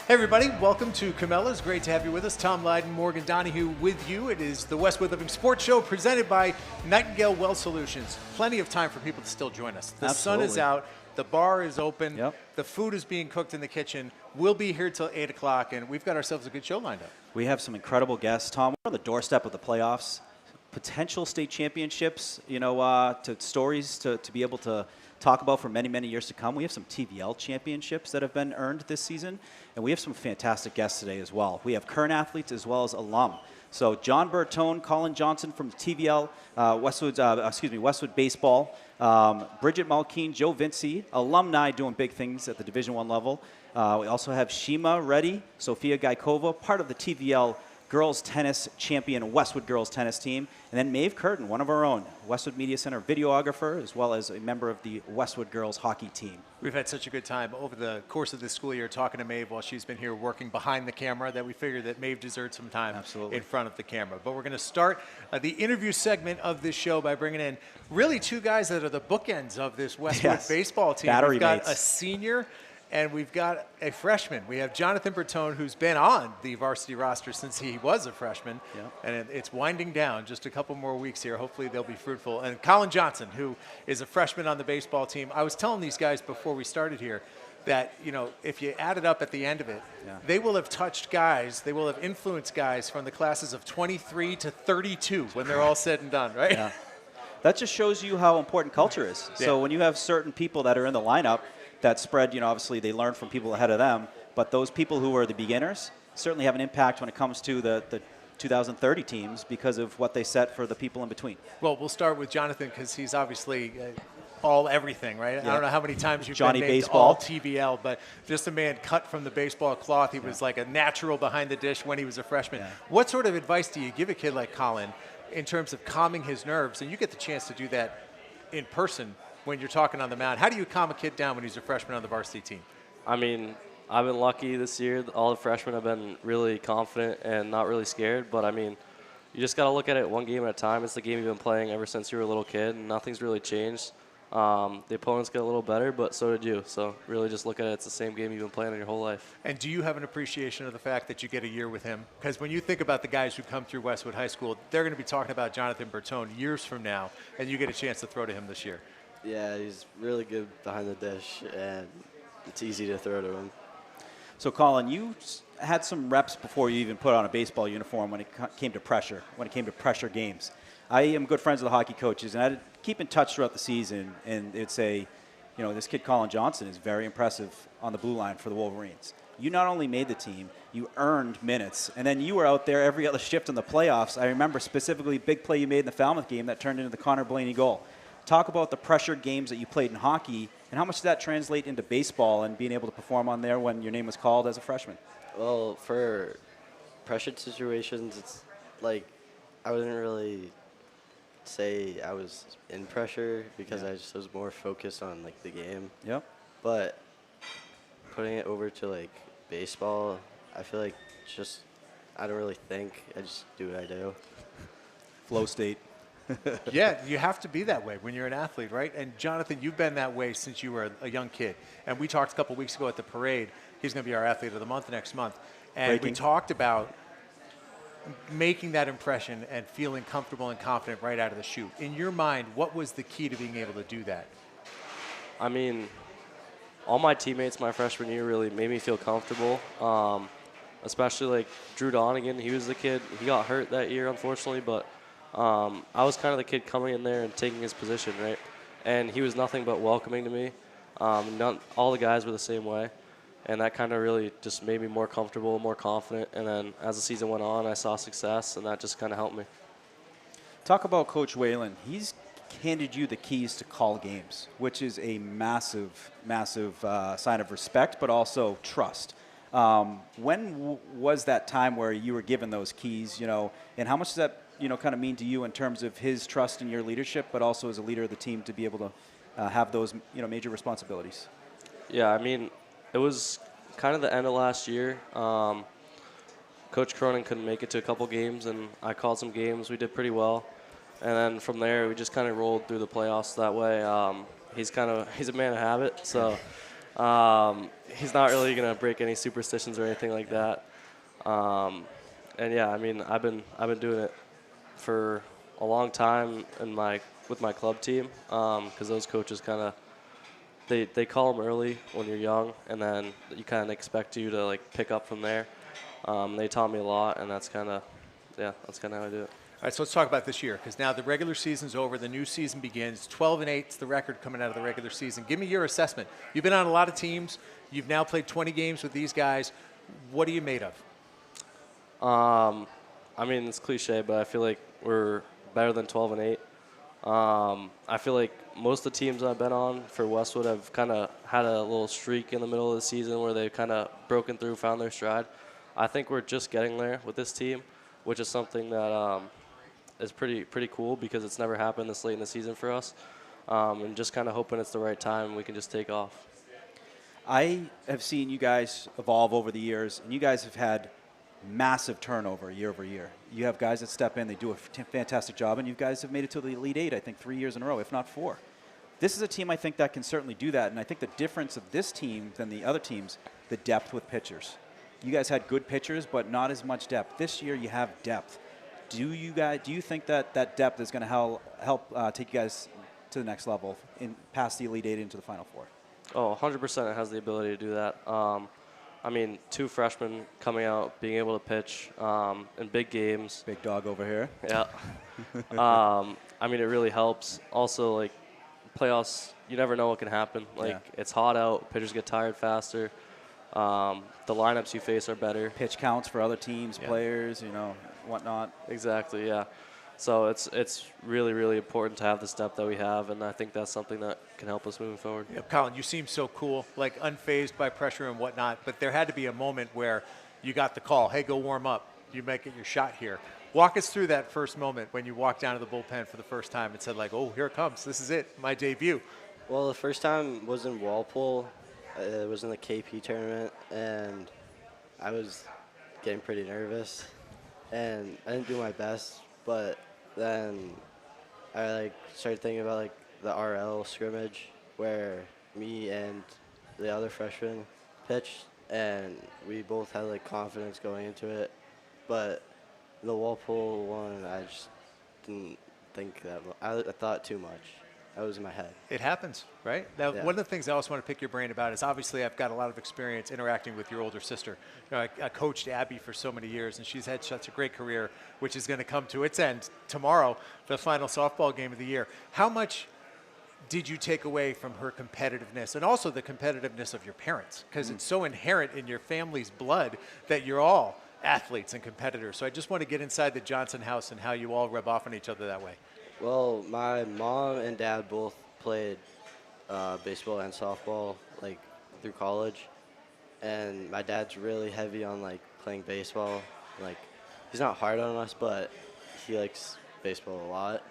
Hey everybody, welcome to Camellas. Great to have you with us. Tom Lydon, Morgan Donahue with you. It is the Westwood Living Sports Show presented by Nightingale Well Solutions. Plenty of time for people to still join us. The sun is out, the bar is open, the food is being cooked in the kitchen. We'll be here till 8 o'clock, and we've got ourselves a good show lined up. We have some incredible guests. Tom, we're on the doorstep of the playoffs, potential state championships, to stories to be able to talk about for many, many years to come. We have some TVL championships that have been earned this season, and we have some fantastic guests today as well. We have current athletes as well as alum. So John Bertone, Colin Johnson from TVL, Westwood Baseball, Bridget Malkeen, Joe Vinci, alumni doing big things at the Division I level. We also have Shima Reddy, Sofia Gaikova, part of the TVL girls tennis champion Westwood girls tennis team, and then Maeve Curtin, one of our own, Westwood Media Center videographer, as well as a member of the Westwood girls hockey team. We've had such a good time over the course of this school year talking to Maeve while she's been here working behind the camera that we figured that Maeve deserved some time in front of the camera. But we're going to start the interview segment of this show by bringing in really two guys that are the bookends of this Westwood baseball team. We've got a senior and we've got a freshman. We have Jonathan Bertone, who's been on the varsity roster since he was a freshman. And it's winding down, just a couple more weeks here. Hopefully they'll be fruitful. And Colin Johnson, who is a freshman on the baseball team. I was telling these guys before we started here that, if you add it up at the end of it, they will have touched guys, they will have influenced guys from the classes of 23 to 32 when they're all said and done, right? Yeah. That just shows you how important culture is. So when you have certain people that are in the lineup that spread, obviously they learn from people ahead of them, but those people who are the beginners certainly have an impact when it comes to the 2030 teams because of what they set for the people in between. Well, we'll start with Jonathan because he's obviously all everything, right? I don't know how many times you've Johnny been named Baseball. all TVL, but just a man cut from the baseball cloth. He was like a natural behind the dish when he was a freshman. What sort of advice do you give a kid like Colin in terms of calming his nerves? And you get the chance to do that in person when you're talking on the mound. How do you calm a kid down when he's a freshman on the varsity team? I mean, I've been lucky this year. All the freshmen have been really confident and not really scared. But, I mean, you just got to look at it one game at a time. It's the game you've been playing ever since you were a little kid, and nothing's really changed. The opponents get a little better, but so did you. So really just look at it. It's the same game you've been playing your whole life. And do you have an appreciation of the fact that you get a year with him? Because when you think about the guys who come through Westwood High School, they're going to be talking about Jonathan Bertone years from now, and you get a chance to throw to him this year. Yeah, he's really good behind the dish, and it's easy to throw to him. So, Colin, you had some reps before you even put on a baseball uniform when it came to pressure games. I am good friends with the hockey coaches, and I keep in touch throughout the season, and it's this kid Colin Johnson is very impressive on the blue line for the Wolverines. You not only made the team, you earned minutes, and then you were out there every other shift in the playoffs. I remember specifically a big play you made in the Falmouth game that turned into the Connor Blaney goal. Talk about the pressure games that you played in hockey, and how much did that translate into baseball and being able to perform on there when your name was called as a freshman? Well, for pressure situations, it's like I wouldn't really say I was in pressure because I just was more focused on the game. Yep. But putting it over to baseball, I feel like I don't really think. I just do what I do. Flow state. Yeah, you have to be that way when you're an athlete, right? And Jonathan, you've been that way since you were a young kid. And we talked a couple weeks ago at the parade. He's going to be our athlete of the month next month. And we talked about making that impression and feeling comfortable and confident right out of the chute. In your mind, what was the key to being able to do that? I mean, all my teammates my freshman year really made me feel comfortable, especially Drew Donegan. He was the kid. He got hurt that year, unfortunately, but I was kind of the kid coming in there and taking his position, right? And he was nothing but welcoming to me. All the guys were the same way. And that kind of really just made me more comfortable, more confident. And then as the season went on, I saw success, and that just kind of helped me. Talk about Coach Whalen. He's handed you the keys to call games, which is a massive, massive sign of respect, but also trust. When was that time where you were given those keys, and how much does that kind of mean to you in terms of his trust in your leadership, but also as a leader of the team to be able to have those, major responsibilities? Yeah, I mean, it was kind of the end of last year. Coach Cronin couldn't make it to a couple games, and I called some games. We did pretty well. And then from there, we just kind of rolled through the playoffs that way. He's a man of habit, so He's not really gonna break any superstitions or anything like that. And yeah, I mean, I've been doing it for a long time with my club team, because those coaches kind of they call them early when you're young, and then you kind of expect you to like pick up from there. They taught me a lot, and that's kind of how I do it. All right, so let's talk about this year, because now the regular season's over, the new season begins. 12-8 is the record coming out of the regular season. Give me your assessment. You've been on a lot of teams. You've now played 20 games with these guys. What are you made of? I mean, it's cliche, but I feel like we're better than 12-8. I feel like most of the teams I've been on for Westwood have kind of had a little streak in the middle of the season where they've kind of broken through, found their stride. I think we're just getting there with this team, which is something that is pretty cool because it's never happened this late in the season for us. And just kind of hoping it's the right time and we can just take off. I have seen you guys evolve over the years, and you guys have had massive turnover year over year. You have guys that step in, they do a fantastic job, and you guys have made it to the Elite Eight, I think, 3 years in a row, if not 4. This is a team I think that can certainly do that, and I think the difference of this team than the other teams, the depth with pitchers. You guys had good pitchers, but not as much depth. This year you have depth. Do you think that that depth is going to help take you guys to the next level, past the Elite Eight into the Final Four? Oh, 100% it has the ability to do that. I mean, 2 freshmen coming out, being able to pitch in big games. Big dog over here. Yeah. I mean, it really helps. Also, like, playoffs, you never know what can happen. Like, It's hot out. Pitchers get tired faster. The lineups you face are better. Pitch counts for other teams, players, whatnot. Exactly, yeah. So it's really, really important to have the depth that we have, and I think that's something that can help us moving forward. Yeah, Colin, you seem so cool, like unfazed by pressure and whatnot, but there had to be a moment where you got the call, hey, go warm up. You might get your shot here. Walk us through that first moment when you walked down to the bullpen for the first time and said, like, oh, here it comes. This is it, my debut. Well, the first time was in Walpole. It was in the KP tournament, and I was getting pretty nervous, and I didn't do my best, but then I started thinking about the RL scrimmage where me and the other freshman pitched, and we both had confidence going into it. But the Walpole one, I just didn't think that much. I thought too much. That was in my head. It happens, right? Now, one of the things I also want to pick your brain about is obviously I've got a lot of experience interacting with your older sister. I coached Abby for so many years, and she's had such a great career, which is going to come to its end tomorrow, the final softball game of the year. How much did you take away from her competitiveness and also the competitiveness of your parents? Because it's so inherent in your family's blood that you're all athletes and competitors. So I just want to get inside the Johnson house and how you all rub off on each other that way. Well, my mom and dad both played baseball and softball through college, and my dad's really heavy on playing baseball. He's not hard on us, but he likes baseball a lot.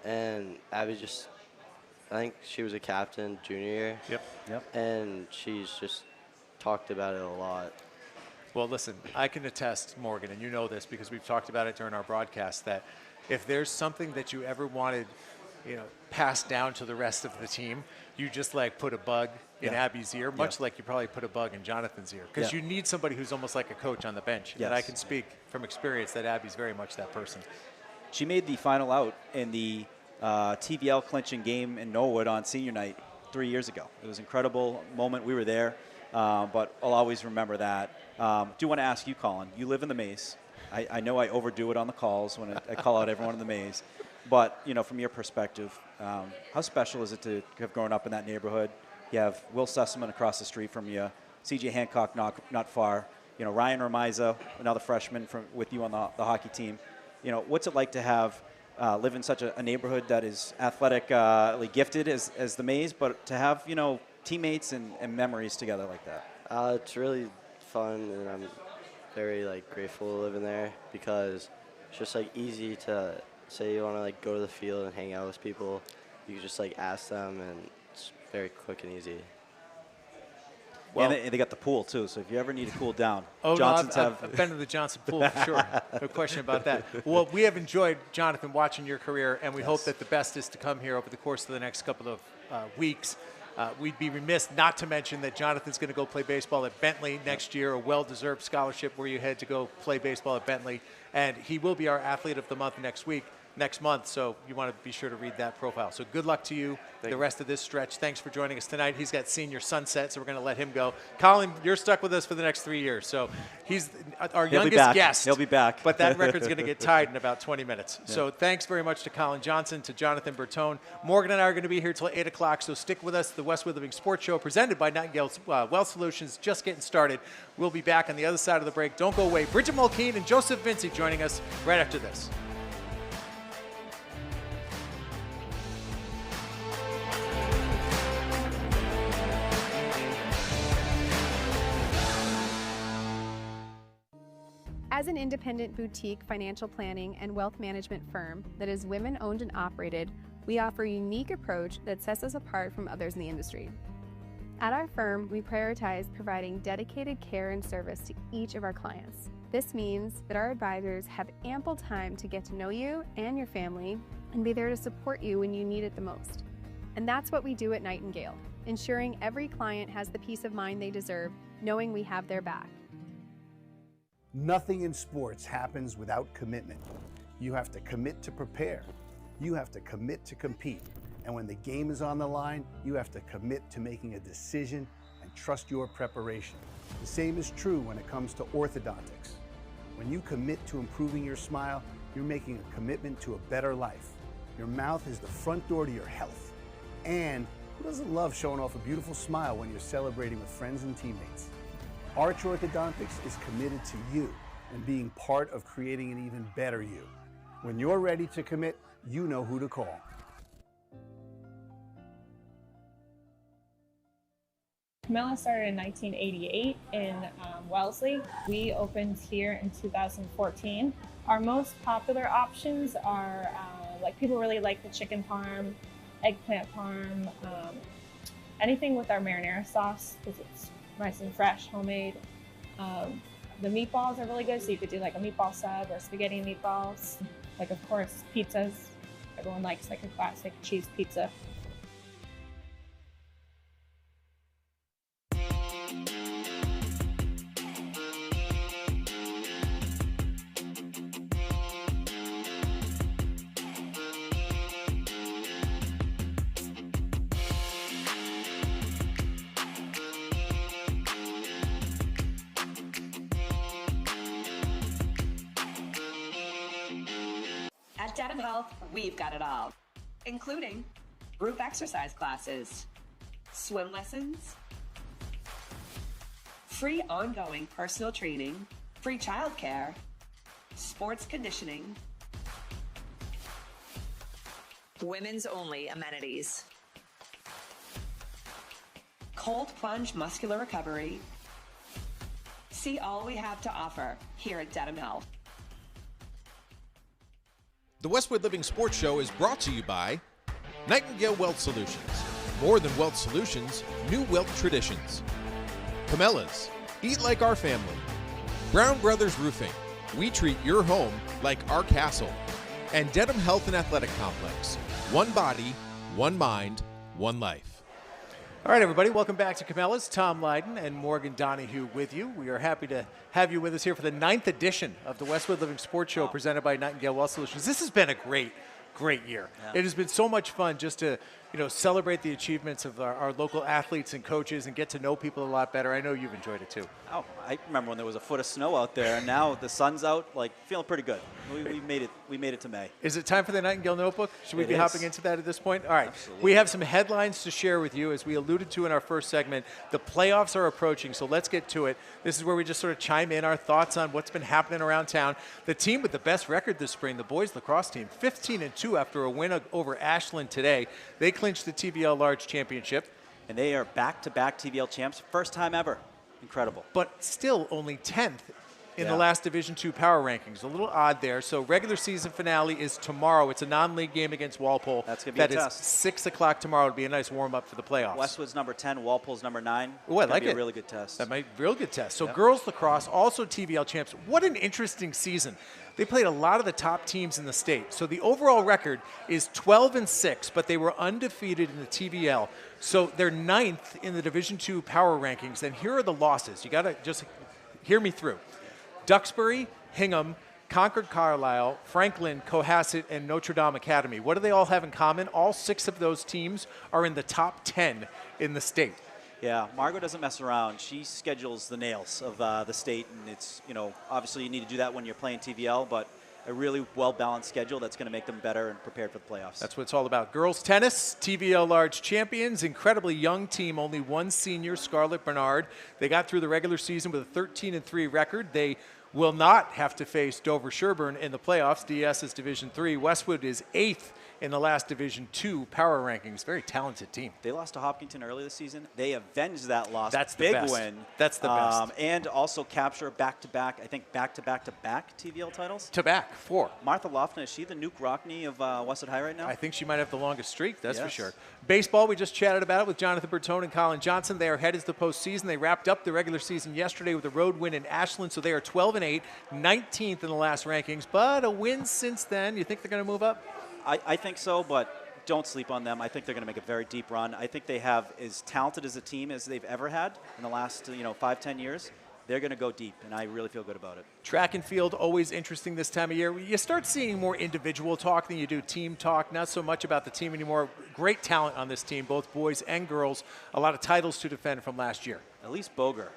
And Abby I think she was a captain junior year. Yep. And she's just talked about it a lot. Well, listen, I can attest, Morgan, and you know this because we've talked about it during our broadcast, that if there's something that you ever wanted, passed down to the rest of the team, you just put a bug in Abby's ear, much like you probably put a bug in Jonathan's ear, because you need somebody who's almost like a coach on the bench. Yes. And I can speak from experience that Abby's very much that person. She made the final out in the TVL clinching game in Norwood on senior night 3 years ago. It was an incredible moment. We were there, but I'll always remember that. Do want to ask you, Colin, you live in the Maze. I know I overdo it on the calls when I call out everyone in the Maze. But, from your perspective, how special is it to have grown up in that neighborhood? You have Will Sussman across the street from you, C.J. Hancock not far, Ryan Ramiza, another freshman with you on the hockey team. What's it like to have live in such a neighborhood that is athletically gifted as the Maze, but to have, teammates and memories together like that? It's really fun, and I'm very grateful to live in there because it's just easy to say you want to go to the field and hang out with people. You can just ask them, and it's very quick and easy. Well, and they got the pool too, so if you ever need to cool down, Johnson's I've been to the Johnson pool for sure. No question about that. Well, we have enjoyed, Jonathan, watching your career, and we hope that the best is to come here over the course of the next couple of weeks. We'd be remiss not to mention that Jonathan's going to go play baseball at Bentley next year, a well-deserved scholarship where you head to go play baseball at Bentley. And he will be our Athlete of the Month next month, so you want to be sure to read that profile. So good luck to you the rest of this stretch. Thanks for joining us tonight. He's got senior sunset, so we're going to let him go. Colin, you're stuck with us for the next 3 years, so he's our youngest guest. He'll be back. But that record's going to get tied in about 20 minutes. Yeah. So thanks very much to Colin Johnson, to Jonathan Bertone. Morgan and I are going to be here till 8 o'clock, so stick with us. The Westwood Living Sports Show presented by Nightingale Wealth Solutions, just getting started. We'll be back on the other side of the break. Don't go away. Bridget Mulkeen and Joseph Vinci joining us right after this. As an independent boutique financial planning and wealth management firm that is women-owned and operated, we offer a unique approach that sets us apart from others in the industry. At our firm, we prioritize providing dedicated care and service to each of our clients. This means that our advisors have ample time to get to know you and your family and be there to support you when you need it the most. And that's what we do at Nightingale, ensuring every client has the peace of mind they deserve, knowing we have their back. Nothing in sports happens without commitment. You have to commit to prepare. You have to commit to compete. And when the game is on the line, you have to commit to making a decision and trust your preparation. The same is true when it comes to orthodontics. When you commit to improving your smile, you're making a commitment to a better life. Your mouth is the front door to your health. And who doesn't love showing off a beautiful smile when you're celebrating with friends and teammates? Arch Orthodontics is committed to you and being part of creating an even better you. When you're ready to commit, you know who to call. Camilla started in 1988 in Wellesley. We opened here in 2014. Our most popular options are like people really like the chicken parm, eggplant parm, anything with our marinara sauce because it's nice and fresh, homemade. The meatballs are really good, so you could do like a meatball sub or spaghetti and meatballs. Like, of course, pizzas. Everyone likes like a classic cheese pizza. At Dedham Health, we've got it all, including group exercise classes, swim lessons, free ongoing personal training, free childcare, sports conditioning, women's only amenities, cold plunge muscular recovery. See all we have to offer here at Dedham Health. The Westwood Living Sports Show is brought to you by Nightingale Wealth Solutions. More than wealth solutions, new wealth traditions. Cabela's, eat like our family. Brown Brothers Roofing, we treat your home like our castle. And Dedham Health and Athletic Complex, one body, one mind, one life. All right, everybody, welcome back to Cabela's. Tom Lydon and Morgan Donahue with you. We are happy to have you with us here for the 9th edition of the Westwood Living Sports Show presented by Nightingale Wealth Solutions. This has been a great year. Yeah. It has been so much fun just to celebrate the achievements of our local athletes and coaches and get to know people a lot better. I know you've enjoyed it too. Oh, I remember when there was a foot of snow out there, and now the sun's out, like feeling pretty good. We made it. We made it to May. Is it time for the Nightingale Notebook? Should we be hopping into that at this point? All right. Absolutely. We have some headlines to share with you. As we alluded to in our first segment, the playoffs are approaching, so let's get to it. This is where we just sort of chime in our thoughts on what's been happening around town. The team with the best record this spring, the boys lacrosse team, 15-2 after a win over Ashland today. They clinched the TVL Large Championship. And they are back-to-back TVL champs, first time ever. Incredible. But still only 10th in the last Division II power rankings. A little odd there. So regular season finale is tomorrow. It's a non-league game against Walpole. That's going to be a test. That is 6 o'clock tomorrow. It'll be a nice warm-up for the playoffs. Westwood's number 10, Walpole's number 9. Oh, I like it. it. A really good test. That might be a real good test. So girls lacrosse, also TVL champs. What an interesting season. They played a lot of the top teams in the state. So the overall record is 12-6, but they were undefeated in the TVL. So they're 9th in the Division II power rankings. And here are the losses. You got to just hear me through. Duxbury, Hingham, Concord Carlisle, Franklin, Cohasset, and Notre Dame Academy. What do they all have in common? All 6 of those teams are in the top 10 in the state. Yeah, Margot doesn't mess around. She schedules the nails of the state, and it's, obviously you need to do that when you're playing TVL, but a really well-balanced schedule that's going to make them better and prepared for the playoffs. That's what it's all about. Girls tennis, TVL large champions, incredibly young team, only one senior, Scarlett Bernard. They got through the regular season with a 13-3 record. They will not have to face Dover Sherburne in the playoffs. DS is Division III. Westwood is 8th in the last Division II power rankings. Very talented team. They lost to Hopkinton early this season. They avenged that loss. That's the big best. win. That's the best. And also capture back-to-back, I think back-to-back-to-back TVL titles. To back, 4. Martha Lofton, is she the Nuke Rockney of Westwood High right now? I think she might have the longest streak, that's for Yes. sure. Baseball, we just chatted about it with Jonathan Bertone and Colin Johnson. They are headed to the postseason. They wrapped up the regular season yesterday with a road win in Ashland, so they are 12-8, 19th in the last rankings, but a win since then. You think they're going to move up? I think so, but don't sleep on them. I think they're going to make a very deep run. I think they have as talented as a team as they've ever had in the last 5-10 years. They're going to go deep, and I really feel good about it. Track and field, always interesting this time of year. You start seeing more individual talk than you do team talk, not so much about the team anymore. Great talent on this team, both boys and girls. A lot of titles to defend from last year. Elise Boger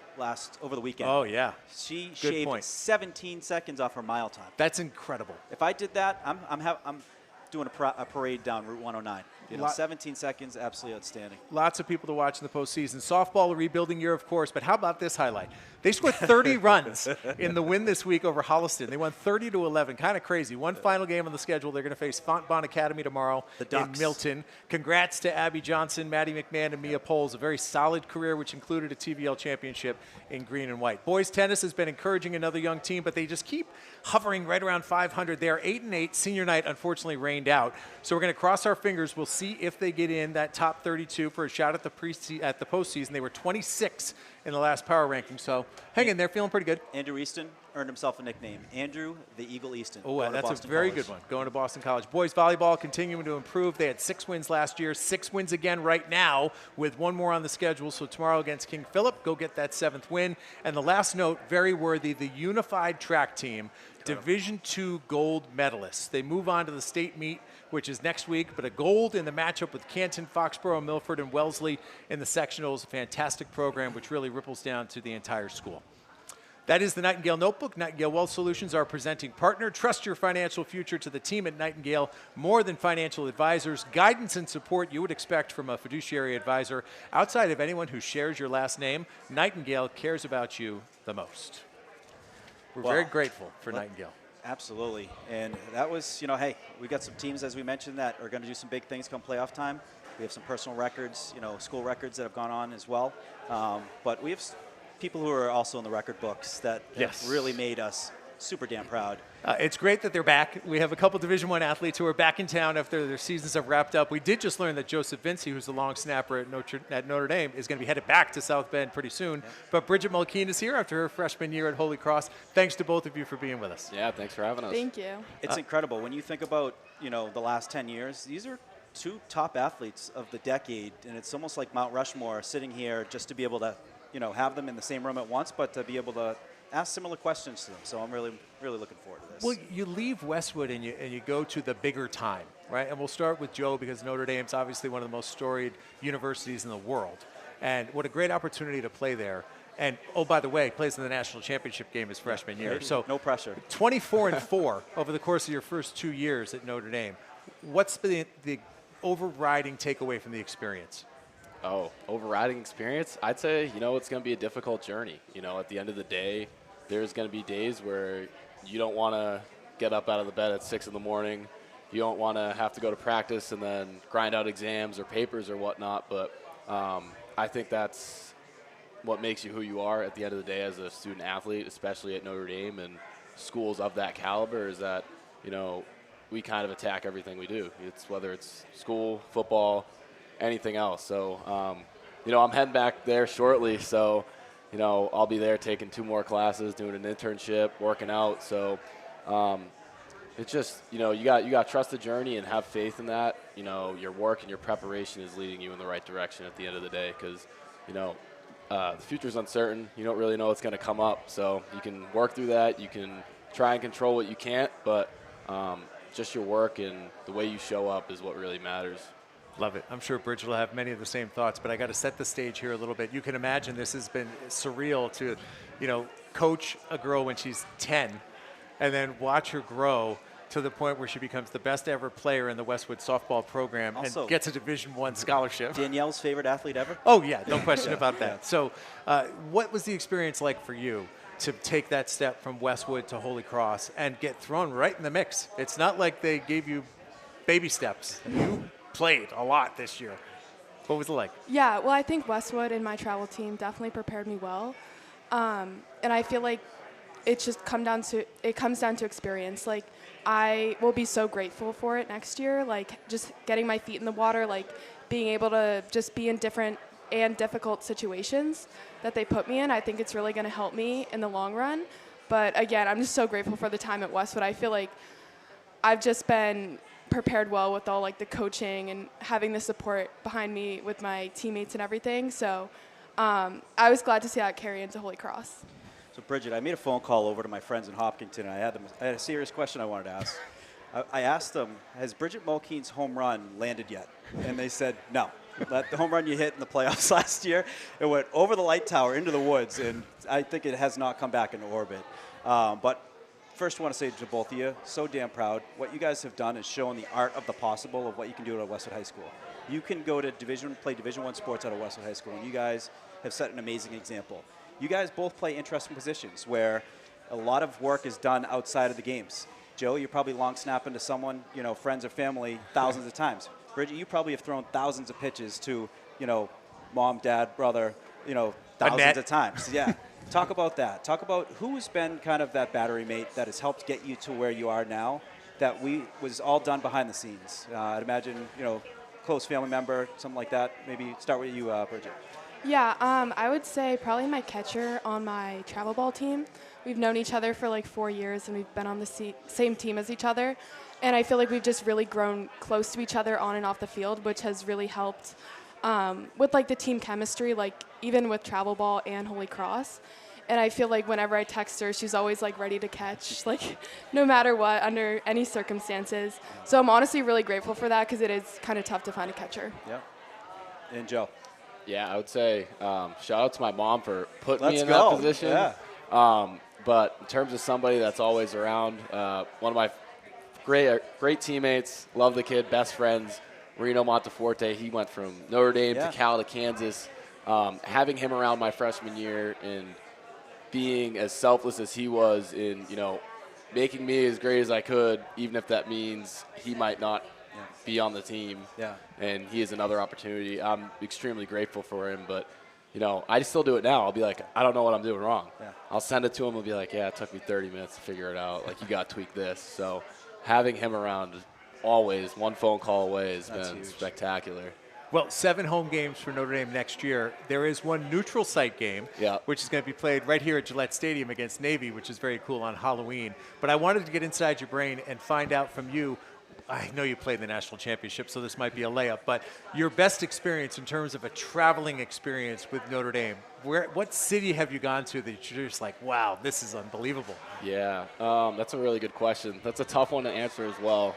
over the weekend. Oh, yeah. She Good shaved point. 17 seconds off her mile time. That's incredible. If I did that, I'm doing a parade down Route 109. 17 seconds, absolutely outstanding. Lots of people to watch in the postseason. Softball, a rebuilding year, of course, but how about this highlight? They scored 30 runs in the win this week over Holliston. They won 30-11, kind of crazy. One final game on the schedule. They're going to face Fontbonne Academy tomorrow in Milton. Congrats to Abby Johnson, Maddie McMahon, and Mia Poles. A very solid career, which included a TVL championship in green and white. Boys tennis has been encouraging another young team, but they just keep hovering right around 500. They are 8-8. Senior night, unfortunately, rained out. So we're going to cross our fingers. We'll see if they get in that top 32 for a shot at the postseason. They were 26 in the last power ranking. So hang in there, feeling pretty good. Andrew Easton earned himself a nickname, Andrew the Eagle Easton. Oh, that's a very good one, going to Boston College. Boys volleyball continuing to improve. They had 6 wins last year, 6 wins again right now with one more on the schedule. So tomorrow against King Philip, go get that 7th win. And the last note, very worthy, the unified track team, Division II gold medalists. They move on to the state meet, which is next week, but a gold in the matchup with Canton, Foxborough, Milford, and Wellesley in the sectionals. A fantastic program, which really ripples down to the entire school. That is the Nightingale Notebook. Nightingale Wealth Solutions, our presenting partner. Trust your financial future to the team at Nightingale. More than financial advisors, guidance and support you would expect from a fiduciary advisor. Outside of anyone who shares your last name, Nightingale cares about you the most. We're very grateful for Nightingale. Absolutely. And that was, hey, we got some teams, as we mentioned, that are going to do some big things come playoff time. We have some personal records, school records that have gone on as well. But we have people who are also in the record books that have really made us super damn proud. It's great that they're back. We have a couple Division I athletes who are back in town after their seasons have wrapped up. We did just learn that Joseph Vinci, who's the long snapper at Notre Dame, is going to be headed back to South Bend pretty soon. Yeah. But Bridget Mulkeen is here after her freshman year at Holy Cross. Thanks to both of you for being with us. Yeah, thanks for having us. Thank you. It's incredible. When you think about, the last 10 years, these are 2 top athletes of the decade, and it's almost like Mount Rushmore sitting here just to be able to, have them in the same room at once, but to be able to ask similar questions to them. So I'm really, really looking forward to this. Well, you leave Westwood and you go to the bigger time, right? And we'll start with Joe because Notre Dame's obviously one of the most storied universities in the world. And what a great opportunity to play there. And, oh, by the way, plays in the national championship game his freshman year. So no pressure. 24-4 over the course of your first 2 years at Notre Dame. What's the overriding takeaway from the experience? Oh, overriding experience? I'd say, it's going to be a difficult journey. At the end of the day, there's going to be days where you don't want to get up out of the bed at 6 in the morning. You don't want to have to go to practice and then grind out exams or papers or whatnot. But I think that's what makes you who you are at the end of the day as a student athlete, especially at Notre Dame and schools of that caliber, is that, you know, we kind of attack everything we do. It's whether it's school, football, anything else. So, you know, I'm heading back there shortly. So, you know, I'll be there taking 2 more classes, doing an internship, working out. So, it's just, you know, you got to trust the journey and have faith in that. You know, your work and your preparation is leading you in the right direction at the end of the day, because, you know, the future's uncertain. You don't really know what's going to come up. So you can work through that. You can try and control what you can't, but just your work and the way you show up is what really matters. Love it. I'm sure Bridget will have many of the same thoughts, but I got to set the stage here a little bit. You can imagine this has been surreal to, you know, coach a girl when she's 10 and then watch her grow to the point where she becomes the best ever player in the Westwood softball program Also, and gets a Division I scholarship. Danielle's favorite athlete ever? Oh, yeah, no question Yeah, about that. yeah. So what was the experience like for you to take that step from Westwood to Holy Cross and get thrown right in the mix? It's not like they gave you baby steps. You played a lot this year. What was it like? Yeah, well, I think Westwood and my travel team definitely prepared me well. And I feel like it's just comes down to experience. Like, I will be so grateful for it next year, like just getting my feet in the water, like being able to just be in different and difficult situations that they put me in. I think it's really going to help me in the long run. But again, I'm just so grateful for the time at Westwood. I feel like I've just been prepared well with all like the coaching and having the support behind me with my teammates and everything. So I was glad to see that carry into Holy Cross. So, Bridget, I made a phone call over to my friends in Hopkinton, and I had a serious question I wanted to ask. I asked them, has Bridget Mulkeen's home run landed yet? And they said, no. The home run you hit in the playoffs last year, it went over the light tower into the woods, and I think it has not come back into orbit. But first, I want to say to both of you, so damn proud. What you guys have done is shown the art of the possible of what you can do at Westwood High School. You can go to play Division I sports out of Westwood High School, and you guys have set an amazing example. You guys both play interesting positions where a lot of work is done outside of the games. Joe, you're probably long snapping to someone, you know, friends or family, thousands of times. Bridget, you probably have thrown thousands of pitches to, you know, mom, dad, brother, you know, thousands of times. Yeah. Talk about that. Talk about who's been kind of that battery mate that has helped get you to where you are now, that was all done behind the scenes. I'd imagine, you know, close family member, something like that. Maybe start with you, Bridget. Yeah, I would say probably my catcher on my travel ball team. We've known each other for like 4 years, and we've been on the same team as each other. And I feel like we've just really grown close to each other on and off the field, which has really helped with like the team chemistry, like even with travel ball and Holy Cross. And I feel like whenever I text her, she's always like ready to catch, like no matter what, under any circumstances. So I'm honestly really grateful for that, because it is kind of tough to find a catcher. Yeah. And Joe. Yeah, I would say shout out to my mom for putting me in go. that position. Yeah. But in terms of somebody that's always around, one of my great teammates, love the kid, best friends, Marino Monteforte. He went from Notre Dame to Cal to Kansas. Having him around my freshman year and being as selfless as he was in, you know, making me as great as I could, even if that means he might not be on the team. Yeah. And he is another opportunity. I'm extremely grateful for him, but you know, I still do it now. I'll be like, I don't know what I'm doing wrong. Yeah. I'll send it to him and be like, yeah, it took me 30 minutes to figure it out. Like, you got to tweak this. So having him around always, one phone call away, has been huge. spectacular. Well, 7 home games for Notre Dame next year. There is one neutral site game, which is going to be played right here at Gillette Stadium against Navy, which is very cool on Halloween. But I wanted to get inside your brain and find out from you. I know you played in the national championship, so this might be a layup, but your best experience in terms of a traveling experience with Notre Dame, what city have you gone to that you're just like, wow, this is unbelievable? Yeah, that's a really good question. That's a tough one to answer as well.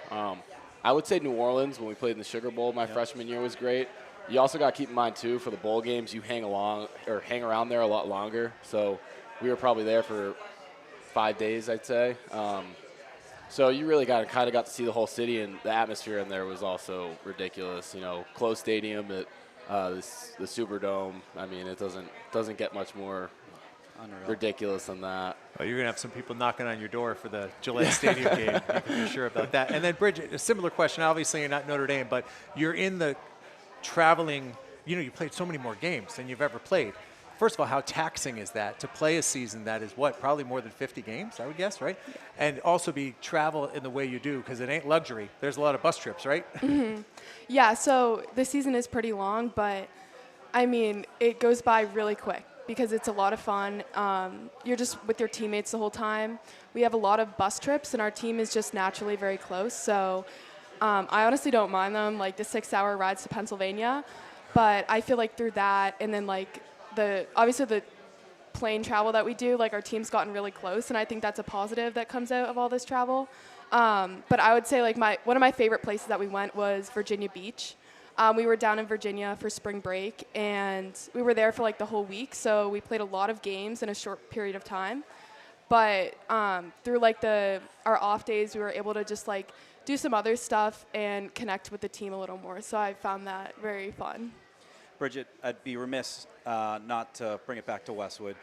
I would say New Orleans, when we played in the Sugar Bowl my freshman year, was great. You also got to keep in mind, too, for the bowl games, you hang around there a lot longer. So we were probably there for 5 days, I'd say. So you really got to see the whole city, and the atmosphere in there was also ridiculous. You know, closed stadium at the Superdome. I mean, it doesn't get much more ridiculous than that. Well, you're going to have some people knocking on your door for the Gillette Stadium game. You can be sure about that. And then, Bridget, a similar question. Obviously, you're not Notre Dame, but you're in the traveling. You know, you played so many more games than you've ever played. first of all, how taxing is that to play a season that is probably more than 50 games, I would guess, right? Yeah. And also be travel in the way you do, because it ain't luxury. There's a lot of bus trips, right? Mm-hmm. Yeah, so the season is pretty long, but I mean, it goes by really quick because it's a lot of fun. You're just with your teammates the whole time. We have a lot of bus trips, and our team is just naturally very close. So I honestly don't mind them, like the 6-hour rides to Pennsylvania. But I feel like through that, and then like obviously the plane travel that we do, like our team's gotten really close, and I think that's a positive that comes out of all this travel. But I would say like one of my favorite places that we went was Virginia Beach. We were down in Virginia for spring break, and we were there for like the whole week, so we played a lot of games in a short period of time. But through like our off days, we were able to just like do some other stuff and connect with the team a little more, so I found that very fun. Bridget, I'd be remiss not to bring it back to Westwood.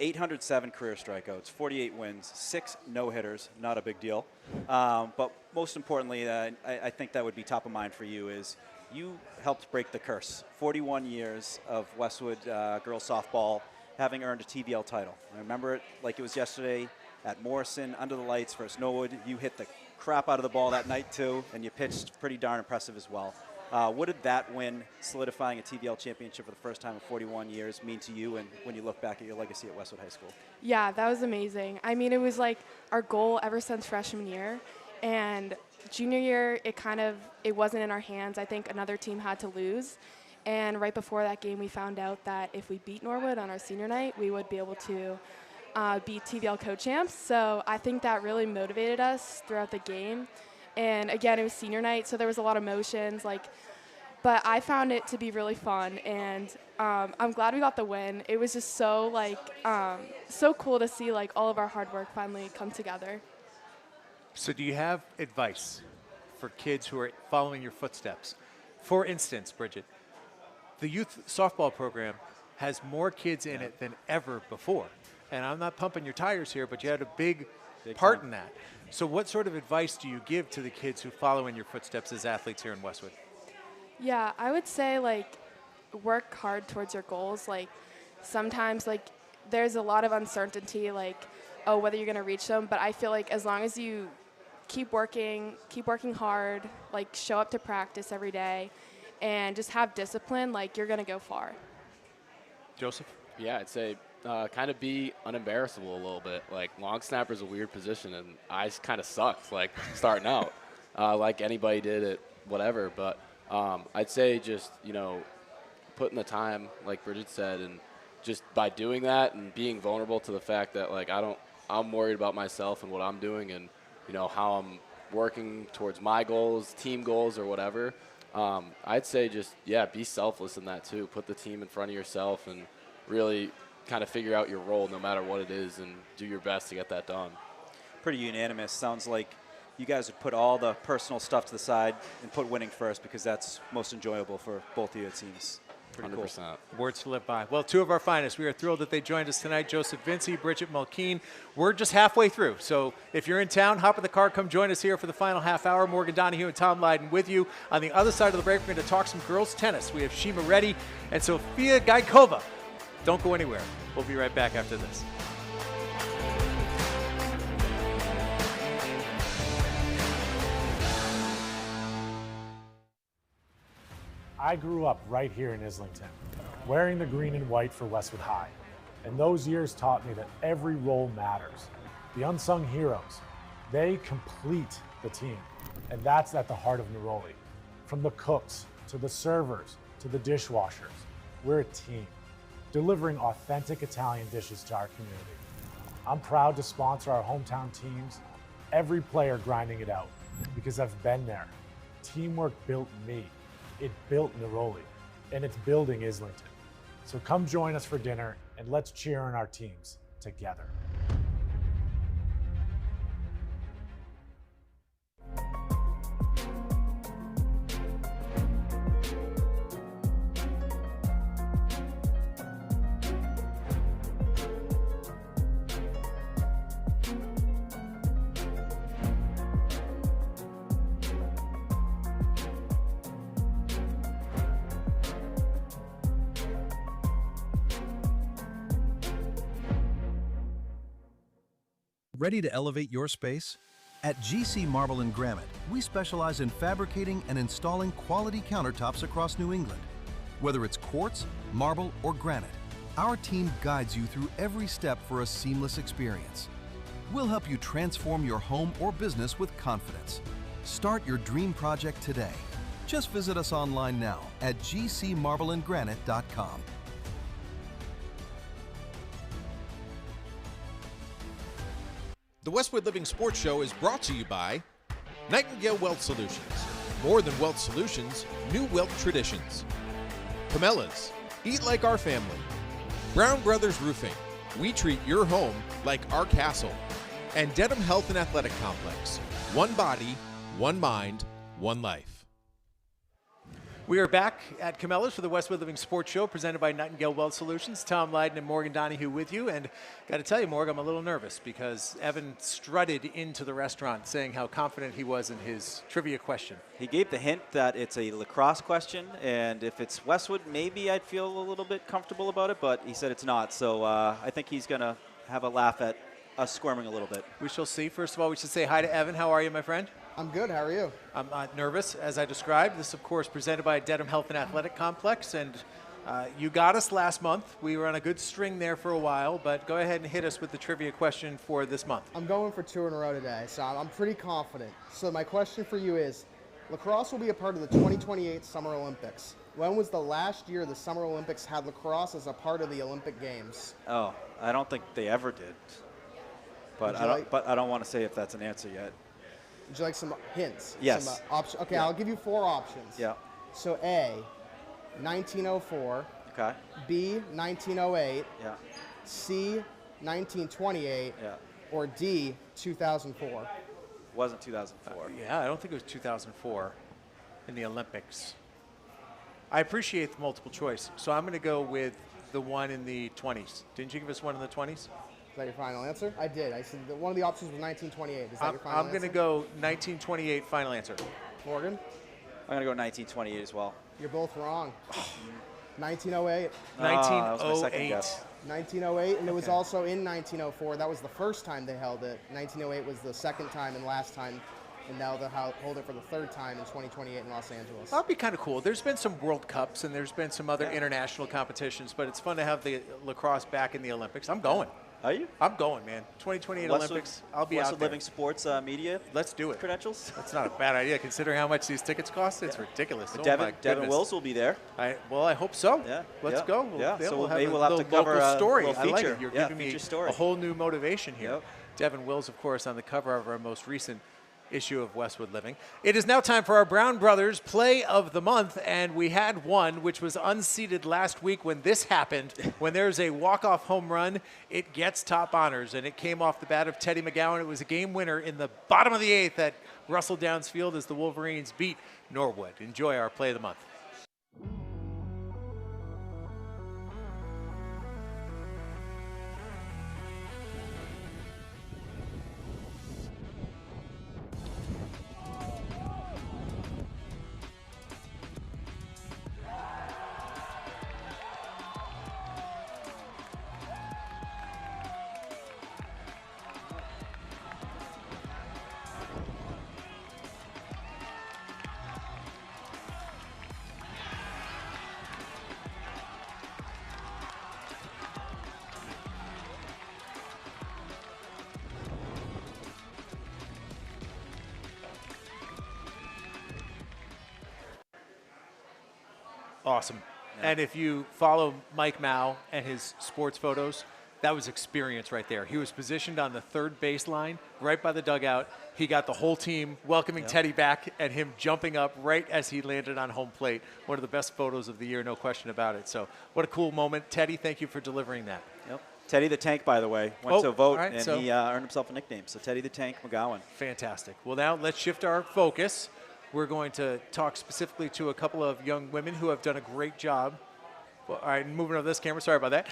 807 career strikeouts, 48 wins, 6 no-hitters, not a big deal. But most importantly, I think that would be top of mind for you is you helped break the curse. 41 years of Westwood girls softball having earned a TVL title. I remember it like it was yesterday at Morrison, under the lights versus Norwood. You hit the crap out of the ball that night too, and you pitched pretty darn impressive as well. What did that win, solidifying a TVL championship for the first time in 41 years, mean to you and when you look back at your legacy at Westwood High School? Yeah, that was amazing. I mean, it was like our goal ever since freshman year. And junior year, it wasn't in our hands. I think another team had to lose. And right before that game, we found out that if we beat Norwood on our senior night, we would be able to beat TVL co-champs. So I think that really motivated us throughout the game. And again, it was senior night, so there was a lot of emotions. But I found it to be really fun, and I'm glad we got the win. It was just so so cool to see like all of our hard work finally come together. So do you have advice for kids who are following your footsteps? For instance, Bridget, the youth softball program has more kids in it than ever before. And I'm not pumping your tires here, but you had a big part in that. So what sort of advice do you give to the kids who follow in your footsteps as athletes here in Westwood? Yeah, I would say work hard towards your goals. Sometimes there's a lot of uncertainty whether you're going to reach them, but I feel like as long as you keep working hard, show up to practice every day and just have discipline, you're going to go far. Joseph? Yeah, I'd say kind of be unembarrassable a little bit. Long snapper is a weird position, and I kind of sucked, starting out, like anybody did at whatever. But I'd say just, putting the time, like Bridget said, and just by doing that and being vulnerable to the fact that, I'm worried about myself and what I'm doing and, how I'm working towards my goals, team goals, or whatever. I'd say just, be selfless in that too. Put the team in front of yourself and really kind of figure out your role no matter what it is and do your best to get that done. Pretty unanimous. Sounds like you guys would put all the personal stuff to the side and put winning first because that's most enjoyable for both of your teams. Pretty 100%. cool. Words to live by. Well, two of our finest. We are thrilled that they joined us tonight, Joseph Vinci, Bridget Mulkeen. We're just halfway through, so if you're in town, hop in the car, come join us here for the final half hour. Morgan Donahue and Tom Lydon with you. On the other side of the break, we're going to talk some girls tennis. We have Shima Reddy and Sofia Gaikova. Don't go anywhere. We'll be right back after this. I grew up right here in Islington, wearing the green and white for Westwood High. And those years taught me that every role matters. The unsung heroes, they complete the team. And that's at the heart of Neroli. From the cooks, to the servers, to the dishwashers, we're a team, delivering authentic Italian dishes to our community. I'm proud to sponsor our hometown teams, every player grinding it out, because I've been there. Teamwork built me. It built Neroli, and it's building Islington. So come join us for dinner, and let's cheer on our teams together. Ready to elevate your space? At GC Marble and Granite, we specialize in fabricating and installing quality countertops across New England. Whether it's quartz, marble, or granite, our team guides you through every step for a seamless experience. We'll help you transform your home or business with confidence. Start your dream project today. Just visit us online now at gcmarbleandgranite.com. The Westwood Living Sports Show is brought to you by Nightingale Wealth Solutions. More than wealth solutions, new wealth traditions. Camellas, eat like our family. Brown Brothers Roofing, we treat your home like our castle. And Dedham Health and Athletic Complex, one body, one mind, one life. We are back at Camellas for the Westwood Living Sports Show presented by Nightingale Wealth Solutions. Tom Lydon and Morgan Donahue with you. And got to tell you, Morgan, I'm a little nervous because Evan strutted into the restaurant saying how confident he was in his trivia question. He gave the hint that it's a lacrosse question, and if it's Westwood, maybe I'd feel a little bit comfortable about it, but he said it's not. So I think he's going to have a laugh at us squirming a little bit. We shall see. First of all, we should say hi to Evan. How are you, my friend? I'm good. How are you? I'm nervous, as I described. This, of course, presented by Dedham Health and Athletic Complex. And you got us last month. We were on a good string there for a while. But go ahead and hit us with the trivia question for this month. I'm going for 2 in a row today, so I'm pretty confident. So my question for you is, lacrosse will be a part of the 2028 Summer Olympics. When was the last year the Summer Olympics had lacrosse as a part of the Olympic Games? Oh, I don't think they ever did. But I don't want to say if that's an answer yet. Would you like some hints? Yes. Some, options? Okay, Yeah. I'll give you 4 options. Yeah. So A, 1904. Okay. B, 1908. Yeah. C, 1928. Yeah. Or D, 2004. Wasn't 2004. Yeah, I don't think it was 2004 in the Olympics. I appreciate the multiple choice, so I'm going to go with the one in the 20s. Didn't you give us one in the 20s? Is that your final answer? I did. I said that one of the options was 1928. Is that your final I'm answer? going to go 1928 final answer. Morgan? I'm going to go 1928 as well. You're both wrong. 1908. 1908. 1908, and it was also in 1904. That was the first time they held it. 1908 was the second time and last time, and now they'll hold it for the third time in 2028 in Los Angeles. That'd be kind of cool. There's been some World Cups and there's been some other international competitions, but it's fun to have the lacrosse back in the Olympics. I'm going. Are you? I'm going, man. 2028 Olympics. I'll be out Westwood there. Living Sports Media. Let's do it. Credentials. That's not a bad idea, considering how much these tickets cost. It's ridiculous. Oh Devin my goodness. Wills will be there. Well, I hope so. Yeah. Let's yeah. go. Yeah. Yeah, So we'll maybe have we'll have to local cover a story. little I like feature. it. You're Yeah, giving me feature story. a whole new motivation here. Yep. Devin Wills, of course, on the cover of our most recent issue of Westwood Living. It is now time for our Brown Brothers Play of the Month, and we had one which was unseated last week when this happened. When there's a walk-off home run, it gets top honors, and it came off the bat of Teddy McGowan. It was a game winner in the bottom of the 8th at Russell Downs Field as the Wolverines beat Norwood. Enjoy our Play of the Month. Awesome. Yeah. And if you follow Mike Mao and his sports photos, that was experience right there. He was positioned on the third baseline, right by the dugout. He got the whole team welcoming Teddy back and him jumping up right as he landed on home plate. One of the best photos of the year, no question about it. So what a cool moment. Teddy, thank you for delivering that. Yep. Teddy the Tank, by the way, went to a vote, right, and so he earned himself a nickname. So Teddy the Tank McGowan. Fantastic. Well, now let's shift our focus. We're going to talk specifically to a couple of young women who have done a great job. Well, all right, moving over this camera. Sorry about that.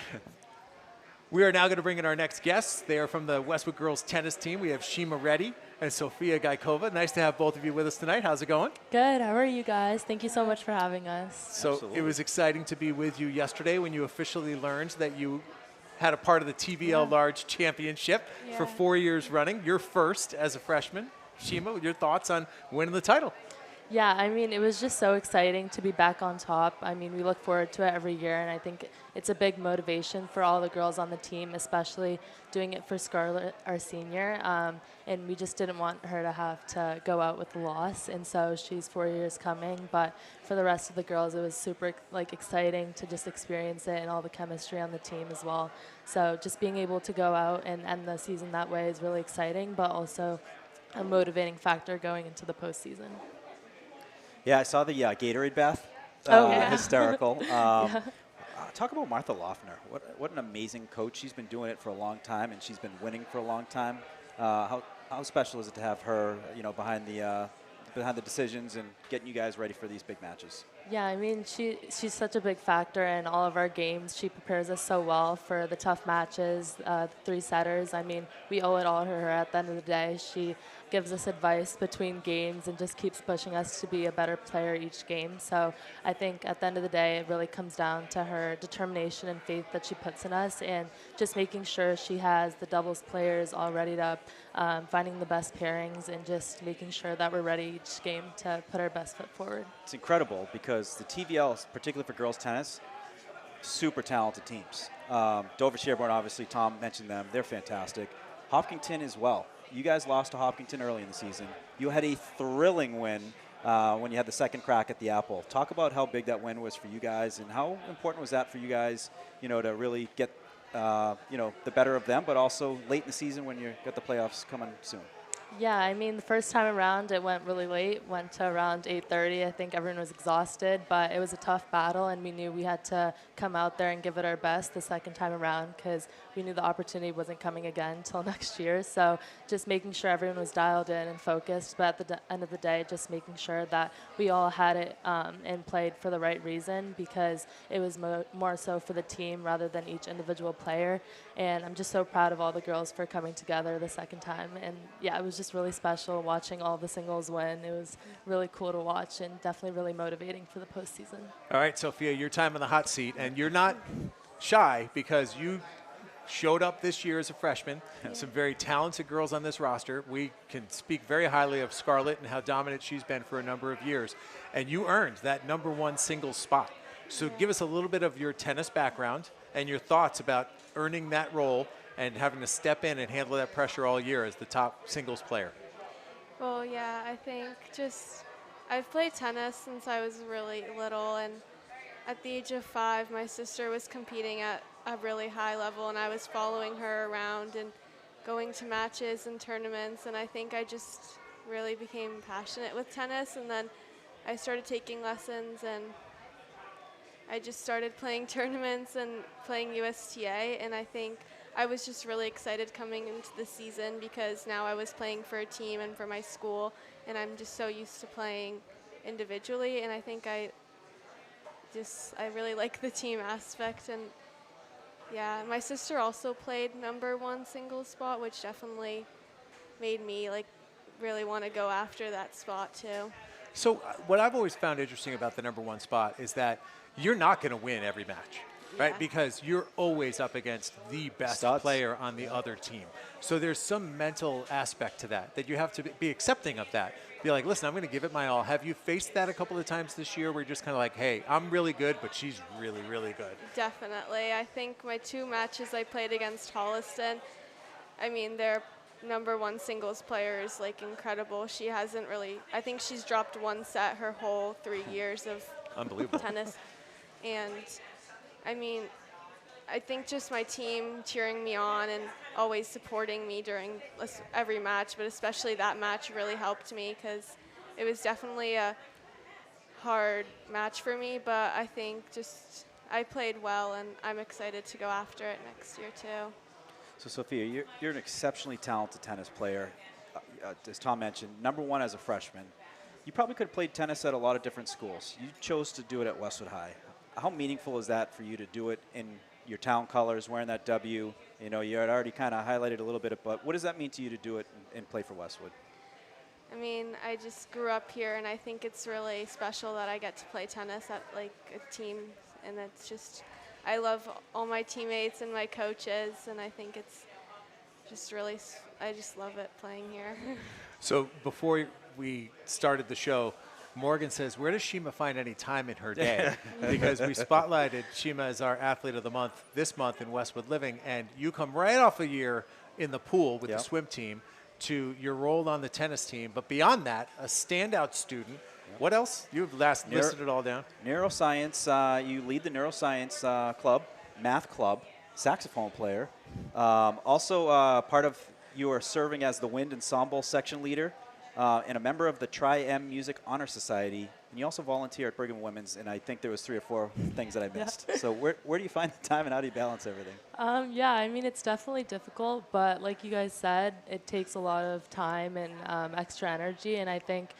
We are now going to bring in our next guests. They are from the Westwood girls tennis team. We have Shima Reddy and Sofia Gaikova. Nice to have both of you with us tonight. How's it going? Good. How are you guys? Thank you so much for having us. So It was exciting to be with you yesterday when you officially learned that you had a part of the TVL Large Championship for 4 years running. You're first as a freshman. Shima, your thoughts on winning the title? Yeah, I mean, it was just so exciting to be back on top. I mean, we look forward to it every year, and I think it's a big motivation for all the girls on the team, especially doing it for Scarlett, our senior. And we just didn't want her to have to go out with a loss, and so she's 4 years coming. But for the rest of the girls, it was super exciting to just experience it and all the chemistry on the team as well. So just being able to go out and end the season that way is really exciting, but also a motivating factor going into the postseason. Yeah, I saw the Gatorade bath. Hysterical. Talk about Martha Loeffner. What an amazing coach. She's been doing it for a long time, and she's been winning for a long time. How special is it to have her, behind the decisions and getting you guys ready for these big matches? Yeah, I mean, she's such a big factor in all of our games. She prepares us so well for the tough matches, the three-setters. I mean, we owe it all to her at the end of the day. She gives us advice between games and just keeps pushing us to be a better player each game. So I think at the end of the day, it really comes down to her determination and faith that she puts in us, and just making sure she has the doubles players all readied up, finding the best pairings, and just making sure that we're ready each game to put our best foot forward. It's incredible because the TVL, particularly for girls tennis, super talented teams. Dover Sherborne, obviously, Tom mentioned them. They're fantastic. Hopkinton as well. You guys lost to Hopkinton early in the season. You had a thrilling win when you had the second crack at the Apple. Talk about how big that win was for you guys, and how important was that for you guys, to really get, the better of them, but also late in the season when you got the playoffs coming soon. Yeah, I mean, the first time around, it went really late, went to around 8:30. I think everyone was exhausted, but it was a tough battle, and we knew we had to come out there and give it our best the second time around, because we knew the opportunity wasn't coming again until next year. So just making sure everyone was dialed in and focused, but at the end of the day, just making sure that we all had it and played for the right reason, because it was more so for the team rather than each individual player. And I'm just so proud of all the girls for coming together the second time. And yeah, it was just really special watching all the singles win. It was really cool to watch, and definitely really motivating for the postseason. All right, Sophia, your time on the hot seat, and you're not shy because you showed up this year as a freshman. Some very talented girls on this roster. We can speak very highly of Scarlett and how dominant she's been for a number of years. And you earned that #1 singles spot. So give us a little bit of your tennis background and your thoughts about earning that role and having to step in and handle that pressure all year as the top singles player. Well, yeah, I think I've played tennis since I was really little, and at the age of 5, my sister was competing at a really high level, and I was following her around and going to matches and tournaments, and I think I just really became passionate with tennis, and then I started taking lessons, and I just started playing tournaments and playing USTA, and I think I was just really excited coming into the season because now I was playing for a team and for my school, and I'm just so used to playing individually, and I think I really like the team aspect. And yeah, my sister also played #1 singles spot, which definitely made me really want to go after that spot too. So what I've always found interesting about the #1 spot is that you're not going to win every match, right? Because you're always up against the best player on the other team. So there's some mental aspect to that you have to be accepting of that. Be like, listen, I'm going to give it my all. Have you faced that a couple of times this year where you're just kind of like, hey, I'm really good, but she's really, really good? Definitely. I think my 2 matches I played against Holliston, I mean, their #1 singles player is incredible. She hasn't really, I think she's dropped 1 set her whole 3 years of tennis. And I mean, I think just my team cheering me on and always supporting me during every match, but especially that match really helped me because it was definitely a hard match for me, but I think I played well, and I'm excited to go after it next year too. So Sophia, you're an exceptionally talented tennis player. As Tom mentioned, #1 as a freshman. You probably could have played tennis at a lot of different schools. You chose to do it at Westwood High. How meaningful is that for you to do it in your town colors, wearing that W? You had already kind of highlighted a little bit, but what does that mean to you to do it and play for Westwood? I mean, I just grew up here, and I think it's really special that I get to play tennis at a team, and it's just I love all my teammates and my coaches, and I think it's just really, I just love it playing here. So before we started the show, Morgan says, where does Shima find any time in her day? Because we spotlighted Shima as our athlete of the month this month in Westwood Living, and you come right off a year in the pool with the swim team to your role on the tennis team. But beyond that, a standout student. What else? You've listed it all down. Neuroscience, you lead the neuroscience club, math club, saxophone player. Also part of, you are serving as the wind ensemble section leader and a member of the Tri-M Music Honor Society. And you also volunteer at Brigham Women's, and I think there was 3 or 4 things that I missed. So where do you find the time and how do you balance everything? Yeah, I mean, it's definitely difficult, but like you guys said, it takes a lot of time and extra energy, and I think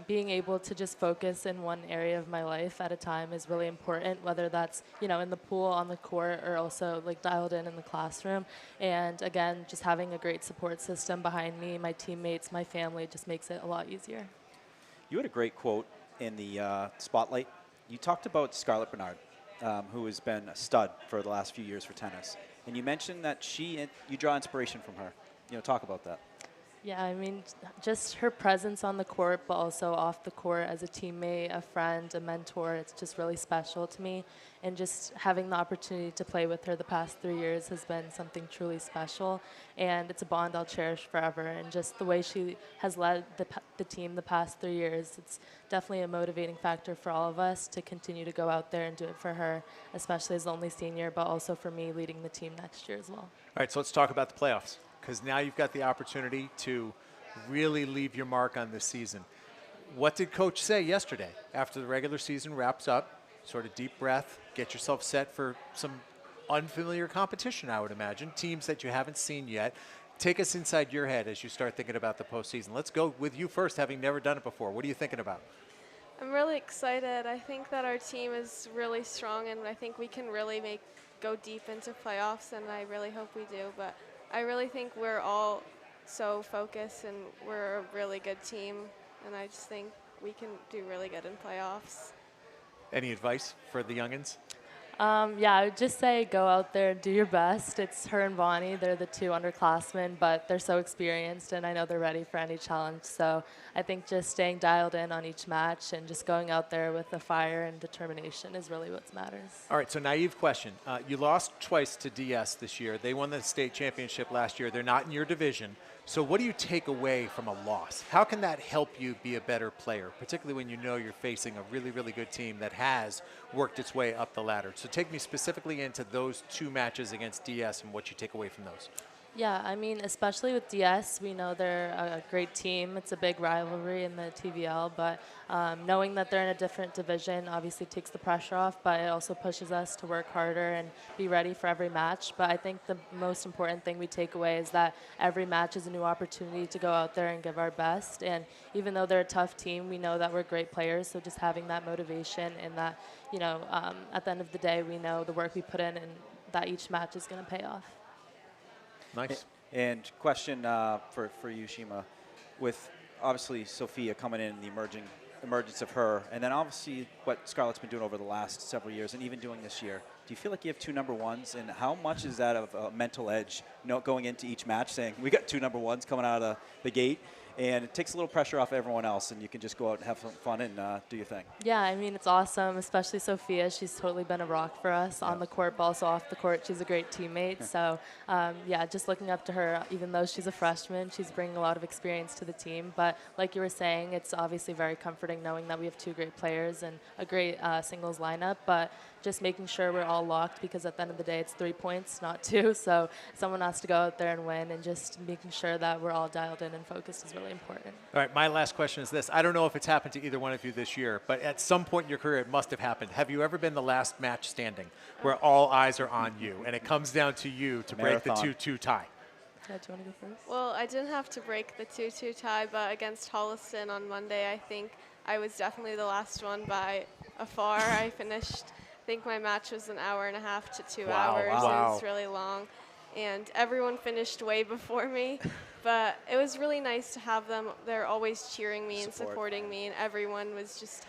being able to just focus in one area of my life at a time is really important, whether that's, you know, in the pool, on the court, or also like dialed in the classroom. And again, just having a great support system behind me, my teammates, my family, just makes it a lot easier. You had a great quote in the spotlight. You talked about Scarlett Bernard, who has been a stud for the last few years for tennis. And you mentioned that you draw inspiration from her. You know, talk about that. Yeah, I mean, just her presence on the court, but also off the court as a teammate, a friend, a mentor, it's just really special to me. And just having the opportunity to play with her the past 3 years has been something truly special. And it's a bond I'll cherish forever. And just the way she has led the team the past 3 years, it's definitely a motivating factor for all of us to continue to go out there and do it for her, especially as the only senior, but also for me leading the team next year as well. All right, so let's talk about the playoffs, because now you've got the opportunity to really leave your mark on this season. What did Coach say yesterday after the regular season wraps up? Sort of deep breath, get yourself set for some unfamiliar competition, I would imagine, teams that you haven't seen yet. Take us inside your head as you start thinking about the postseason. Let's go with you first, having never done it before. What are you thinking about? I'm really excited. I think that our team is really strong, and I think we can really go deep into playoffs, and I really hope we do. But I really think we're all so focused, and we're a really good team, and I just think we can do really good in playoffs. Any advice for the youngins? Yeah, I would just say go out there and do your best. It's her and Bonnie. They're the 2 underclassmen, but they're so experienced, and I know they're ready for any challenge. So I think just staying dialed in on each match and just going out there with the fire and determination is really what matters. All right, so naive question. You lost twice to DS this year. They won the state championship last year. They're not in your division. So what do you take away from a loss? How can that help you be a better player, particularly when you know you're facing a really, really good team that has worked its way up the ladder? So take me specifically into those 2 matches against DS and what you take away from those. Yeah, I mean, especially with DS, we know they're a great team. It's a big rivalry in the TVL, but knowing that they're in a different division obviously takes the pressure off, but it also pushes us to work harder and be ready for every match. But I think the most important thing we take away is that every match is a new opportunity to go out there and give our best. And even though they're a tough team, we know that we're great players, so just having that motivation and that, you know, at the end of the day, we know the work we put in and that each match is going to pay off. Nice. And question for you, Shima, with obviously Sophia coming in, the emergence of her, and then obviously what Scarlett's been doing over the last several years and even doing this year. Do you feel like you have 2 number 1s, and how much is that of a mental edge, you know, going into each match saying, we got 2 number 1s coming out of the gate, and it takes a little pressure off everyone else, and you can just go out and have some fun and do your thing? Yeah, I mean, it's awesome, especially Sophia. She's totally been a rock for us on the court, but also off the court. She's a great teammate. So, yeah, just looking up to her, even though she's a freshman, she's bringing a lot of experience to the team. But like you were saying, it's obviously very comforting knowing that we have 2 great players and a great singles lineup. But just making sure we're all locked, because at the end of the day, it's 3 points, not 2. So someone has to go out there and win, and just making sure that we're all dialed in and focused is really important. All right, my last question is this. I don't know if it's happened to either one of you this year, but at some point in your career, it must have happened. Have you ever been the last match standing where all eyes are on you, and it comes down to you to break the 2-2 tie? Yeah, do you want to go first? Well, I didn't have to break the 2-2 tie, but against Holliston on Monday, I think I was definitely the last one by a far. I finished, I think my match was 1.5 hours to 2 hours. Wow. It was really long, and everyone finished way before me. But it was really nice to have them. They're always cheering me and supporting me, and everyone was just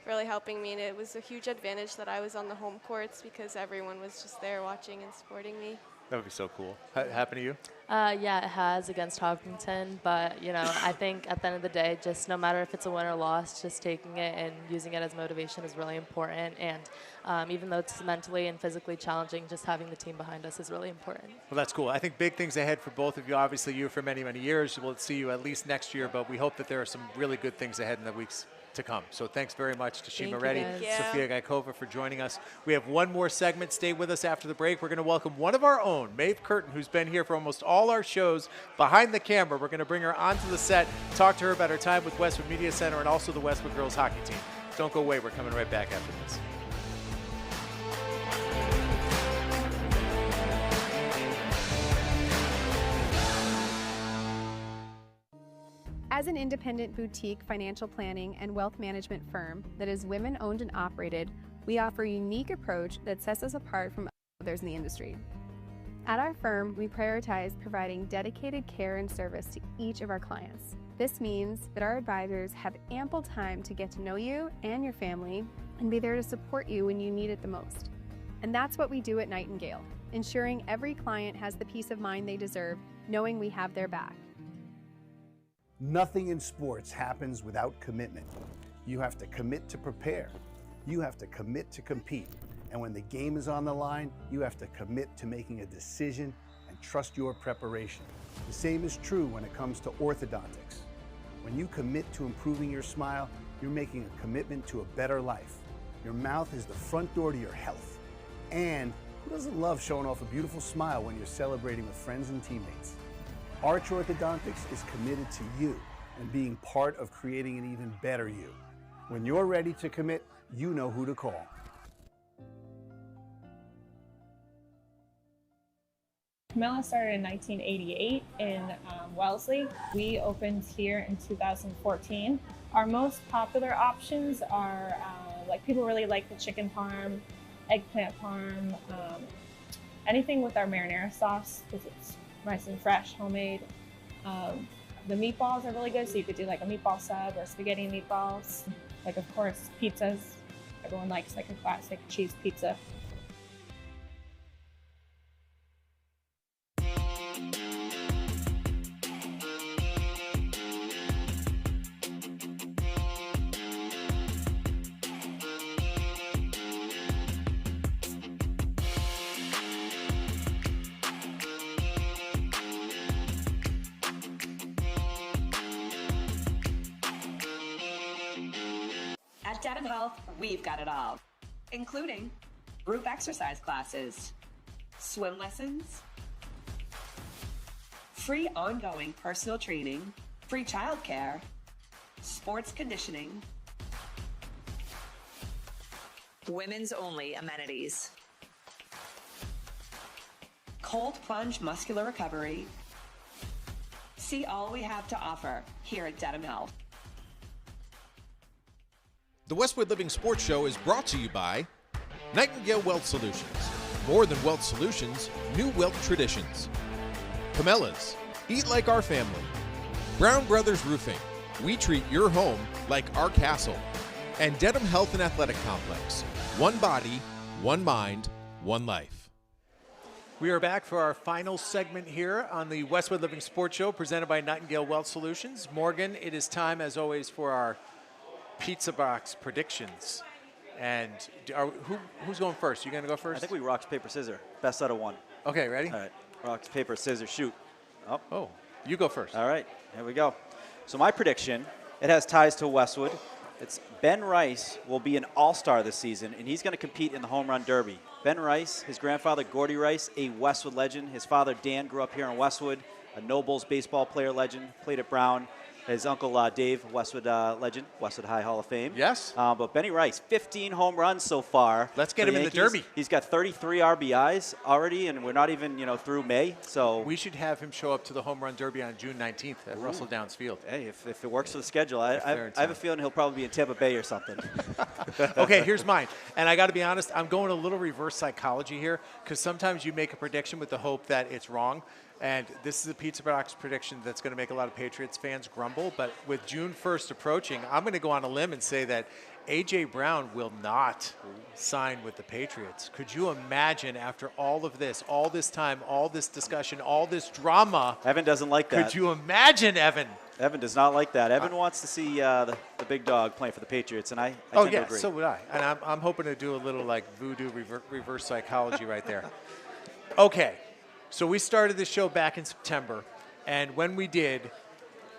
really helping me. And it was a huge advantage that I was on the home courts because everyone was just there watching and supporting me. That would be so cool. Happen to you? Yeah, it has against Hopkinton, but I think at the end of the day, just no matter if it's a win or loss, just taking it and using it as motivation is really important. And even though it's mentally and physically challenging, just having the team behind us is really important. Well, that's cool. I think big things ahead for both of you. Obviously, you for many, many years. We'll see you at least next year, but we hope that there are some really good things ahead in the weeks to come. So thanks very much to Shima Reddy, Sofia Gaikova for joining us. We have one more segment. Stay with us after the break. We're going to welcome one of our own, Maeve Curtin, who's been here for almost all our shows behind the camera. We're going to bring her onto the set, talk to her about her time with Westwood Media Center and also the Westwood girls hockey team. Don't go away. We're coming right back after this. As an independent boutique financial planning and wealth management firm that is women-owned and operated, we offer a unique approach that sets us apart from others in the industry. At our firm, we prioritize providing dedicated care and service to each of our clients. This means that our advisors have ample time to get to know you and your family and be there to support you when you need it the most. And that's what we do at Nightingale, ensuring every client has the peace of mind they deserve, knowing we have their back. Nothing in sports happens without commitment. You have to commit to prepare. You have to commit to compete. And when the game is on the line, you have to commit to making a decision and trust your preparation. The same is true when it comes to orthodontics. When you commit to improving your smile, you're making a commitment to a better life. Your mouth is the front door to your health. And who doesn't love showing off a beautiful smile when you're celebrating with friends and teammates? Arch Orthodontics is committed to you and being part of creating an even better you. When you're ready to commit, you know who to call. Camilla started in 1988 in Wellesley. We opened here in 2014. Our most popular options are like people really like the chicken parm, eggplant parm, anything with our marinara sauce because it's nice and fresh, homemade. The meatballs are really good, so you could do like a meatball sub or spaghetti and meatballs. Like, of course, pizzas. Everyone likes like a classic cheese pizza. At Dedham Health, we've got it all, including group exercise classes, swim lessons, free ongoing personal training, free childcare, sports conditioning, women's only amenities, cold plunge muscular recovery. See all we have to offer here at Dedham Health. The Westwood Living Sports Show is brought to you by Nightingale Wealth Solutions. More than wealth solutions, new wealth traditions. Camellas, eat like our family. Brown Brothers Roofing, we treat your home like our castle. And Dedham Health and Athletic Complex, one body, one mind, one life. We are back for our final segment here on the Westwood Living Sports Show presented by Nightingale Wealth Solutions. Morgan, it is time, as always, for our pizza box predictions. And who's going first? You going to go first? I think we rock, paper, scissors. Best out of one. Okay, ready? All right. Rock, paper, scissors, shoot. Oh, you go first. All right, here we go. So my prediction, it has ties to Westwood. It's Ben Rice will be an all-star this season, and he's going to compete in the home run derby. Ben Rice, his grandfather, Gordy Rice, a Westwood legend. His father, Dan, grew up here in Westwood, a Nobles baseball player legend, played at Brown. His uncle, Dave, Westwood legend, Westwood High Hall of Fame. Yes. But Benny Rice, 15 home runs so far. Let's get him in the Derby. He's got 33 RBIs already, and we're not even, through May. So we should have him show up to the home run derby on June 19th at Russell Downs Field. Hey, if it works for the schedule, I have a feeling he'll probably be in Tampa Bay or something. Okay, here's mine. And I got to be honest, I'm going a little reverse psychology here because sometimes you make a prediction with the hope that it's wrong. And this is a pizza box prediction that's going to make a lot of Patriots fans grumble. But with June 1st approaching, I'm going to go on a limb and say that A.J. Brown will not sign with the Patriots. Could you imagine after all of this, all this time, all this discussion, all this drama? Evan doesn't like that. Could you imagine, Evan? Evan does not like that. Evan wants to see the big dog playing for the Patriots, and I tend to agree. So would I. And I'm hoping to do a little like voodoo reverse psychology right there. Okay, so we started this show back in September, and when we did,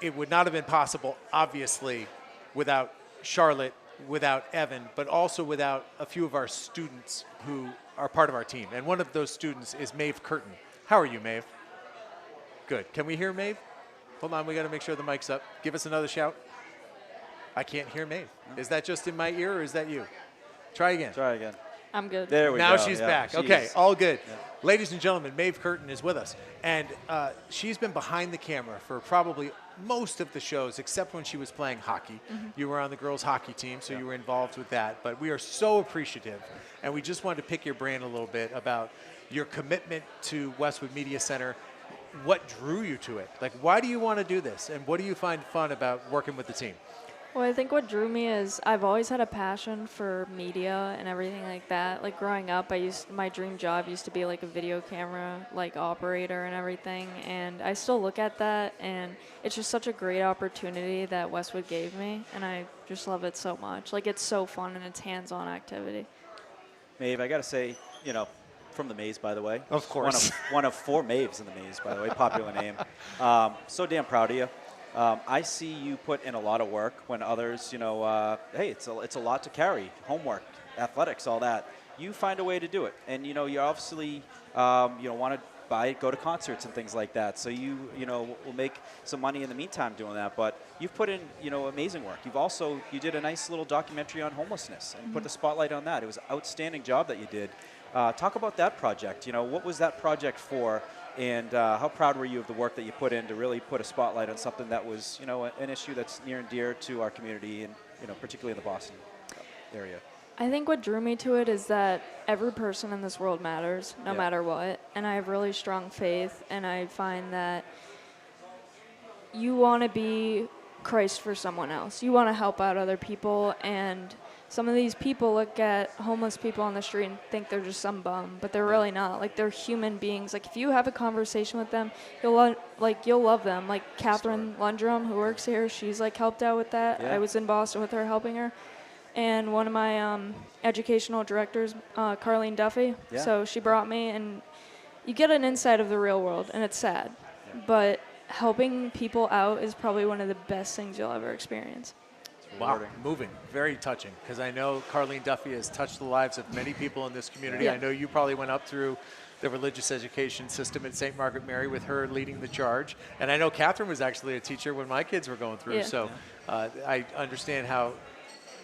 it would not have been possible, obviously, without Charlotte, without Evan, but also without a few of our students who are part of our team. And one of those students is Maeve Curtin. How are you, Maeve? Good. Can we hear Maeve? Hold on, we got to make sure the mic's up. Give us another shout. I can't hear Maeve. Is that just in my ear, or is that you? Try again. Try again. I'm good. There we go. Now she's back. Okay, all good. Yeah. Ladies and gentlemen, Maeve Curtin is with us. And she's been behind the camera for probably most of the shows, except when she was playing hockey. You were on the girls' hockey team, so you were involved with that. But we are so appreciative. And we just wanted to pick your brain a little bit about your commitment to Westwood Media Center. What drew you to it? Like, why do you want to do this? And what do you find fun about working with the team? Well, I think what drew me is I've always had a passion for media and everything like that. Like growing up, my dream job used to be like a video camera like operator and everything, and I still look at that, and it's just such a great opportunity that Westwood gave me, and I just love it so much. Like it's so fun and it's hands-on activity. Maeve, I got to say, from the Maze, by the way. Of course. One of 4 Maves in the Maze, by the way, popular name. So damn proud of you. I see you put in a lot of work when others, hey, it's a lot to carry, homework, athletics, all that. You find a way to do it, and you obviously want to go to concerts and things like that. So you will make some money in the meantime doing that. But you've put in amazing work. You did a nice little documentary on homelessness and put the spotlight on that. It was an outstanding job that you did. Talk about that project. What was that project for? And how proud were you of the work that you put in to really put a spotlight on something that was, an issue that's near and dear to our community and, particularly in the Boston area? I think what drew me to it is that every person in this world matters, no matter what. And I have really strong faith, and I find that you want to be Christ for someone else. You want to help out other people, and some of these people look at homeless people on the street and think they're just some bum, but they're really not. Like, they're human beings. Like, if you have a conversation with them, you'll love them. Like, Catherine Lundrum, who works here, she's, helped out with that. Yeah. I was in Boston with her, helping her. And one of my educational directors, Carlene Duffy, so she brought me, and you get an insight of the real world, and it's sad. But helping people out is probably one of the best things you'll ever experience. Wow, moving, very touching, because I know Carlene Duffy has touched the lives of many people in this community. Yeah. I know you probably went up through the religious education system at St. Margaret Mary with her leading the charge. And I know Catherine was actually a teacher when my kids were going through, so I understand how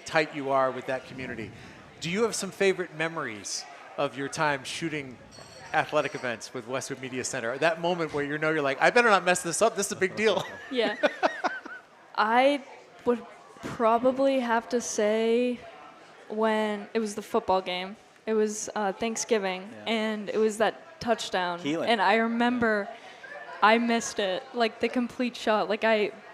tight you are with that community. Do you have some favorite memories of your time shooting athletic events with Westwood Media Center? That moment where you're like, I better not mess this up. This is a big deal. Yeah. I would probably have to say when it was the football game. It was Thanksgiving, and it was that touchdown. Keelan. And I remember I missed it, the complete shot.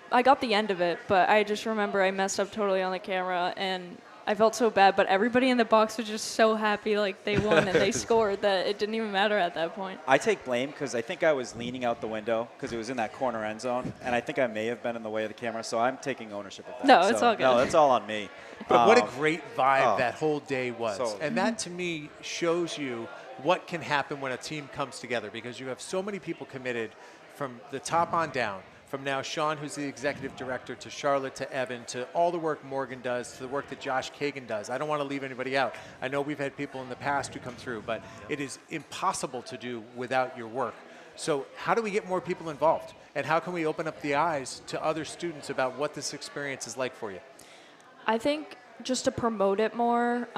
I got the end of it, but I just remember I messed up totally on the camera, and I felt so bad. But everybody in the box was just so happy, they won and they scored, that it didn't even matter at that point. I take blame because I think I was leaning out the window because it was in that corner end zone, and I think I may have been in the way of the camera, so I'm taking ownership of that. No, it's all good. No, it's all on me. But what a great vibe that whole day was. So, and that, to me, shows you what can happen when a team comes together, because you have so many people committed from the top on down. From now Sean, who's the executive director, to Charlotte, to Evan, to all the work Morgan does, to the work that Josh Kagan does. I don't want to leave anybody out. I know we've had people in the past who come through, but it is impossible to do without your work. So how do we get more people involved? And how can we open up the eyes to other students about what this experience is like for you? I think just to promote it more,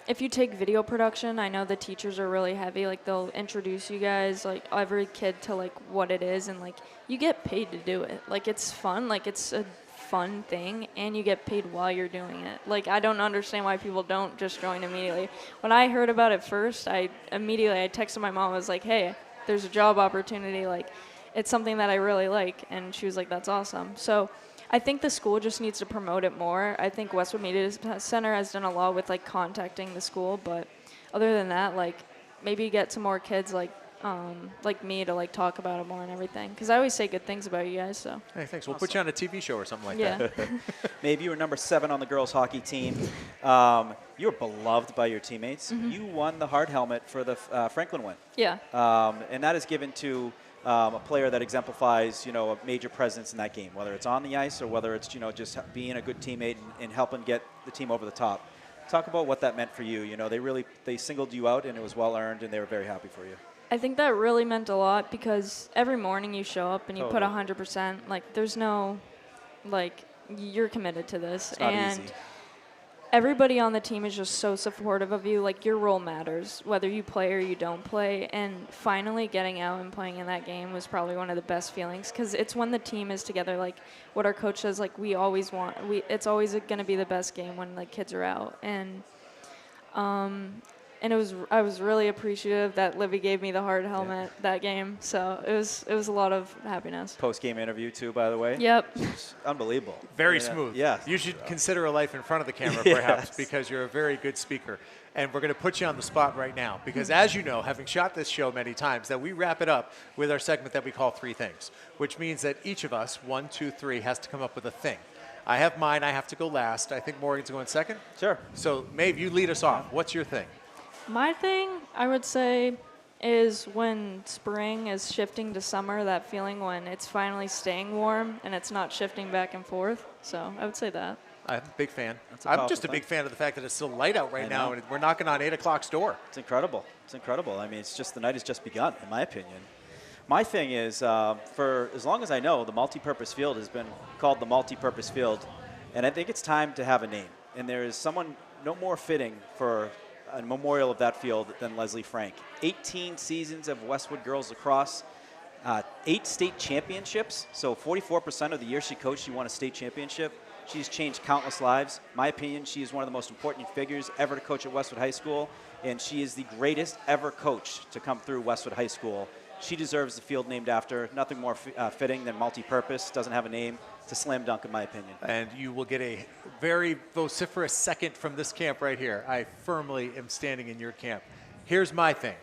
if you take video production, I know the teachers are really heavy. They'll introduce you guys, every kid to what it is, and you get paid to do it. It's fun. It's a fun thing, and you get paid while you're doing it. I don't understand why people don't just join immediately. When I heard about it first, I texted my mom. I was like, hey, there's a job opportunity. Like, it's something that I really like. And she was like, that's awesome. So I think the school just needs to promote it more. I think Westwood Media Center has done a lot with, like, contacting the school. But other than that, like, maybe get some more kids like me to, like, talk about it more and everything. Because I always say good things about you guys, so. Hey, thanks. We'll put you on a TV show or something like Yeah. that. Maybe you were number 7 on the girls hockey team. You were beloved by your teammates. Mhm. You won the hard helmet for the Franklin win. Yeah. And that is given to a player that exemplifies, you know, a major presence in that game, whether it's on the ice or whether it's, you know, just being a good teammate and helping get the team over the top. Talk about what that meant for you. You know, they singled you out, and it was well earned, and they were very happy for you. I think that really meant a lot because every morning you show up and you put Totally. 100%. Like, there's no, like, you're committed to this. It's not and easy. everybody on the team is just so supportive of you. Like, your role matters, whether you play or you don't play. And finally getting out and playing in that game was probably one of the best feelings because it's when the team is together. Like, what our coach says, like, we always want, it's always going to be the best game when, like, kids are out. And I was really appreciative that Livy gave me the hard helmet that game. So it was a lot of happiness. Post-game interview, too, by the way. Yep. It's unbelievable. Very Yeah. smooth. Yeah. You should consider a life in front of the camera, Yes. perhaps, because you're a very good speaker. And we're going to put you on the spot right now because, as you know, having shot this show many times, that we wrap it up with our segment that we call 3 Things, which means that each of us, 1, 2, 3, has to come up with a thing. I have mine. I have to go last. I think Morgan's going second. Sure. So, Maeve, you lead us off. What's your thing? My thing, I would say, is when spring is shifting to summer, that feeling when it's finally staying warm and it's not shifting back and forth. So I would say that. I'm a big fan. That's a I'm powerful just a thing. big fan of the fact that it's still light out right I now know. and we're knocking on 8 o'clock's door. It's incredible. It's incredible. I mean, it's just the night has just begun, in my opinion. My thing is, for as long as I know, the multi-purpose field has been called the multi-purpose field, and I think it's time to have a name. And there is someone no more fitting for a memorial of that field than Leslie Frank. 18 seasons of Westwood girls lacrosse, 8 state championships. So 44% of the year she coached, she won a state championship. She's changed countless lives. My opinion, she is one of the most important figures ever to coach at Westwood High School, and she is the greatest ever coach to come through Westwood High School. She deserves the field named after her. Nothing more fitting than multi-purpose. Doesn't have a name. It's a slam dunk, in my opinion. And you will get a very vociferous second from this camp right here. I firmly am standing in your camp. Here's my thing,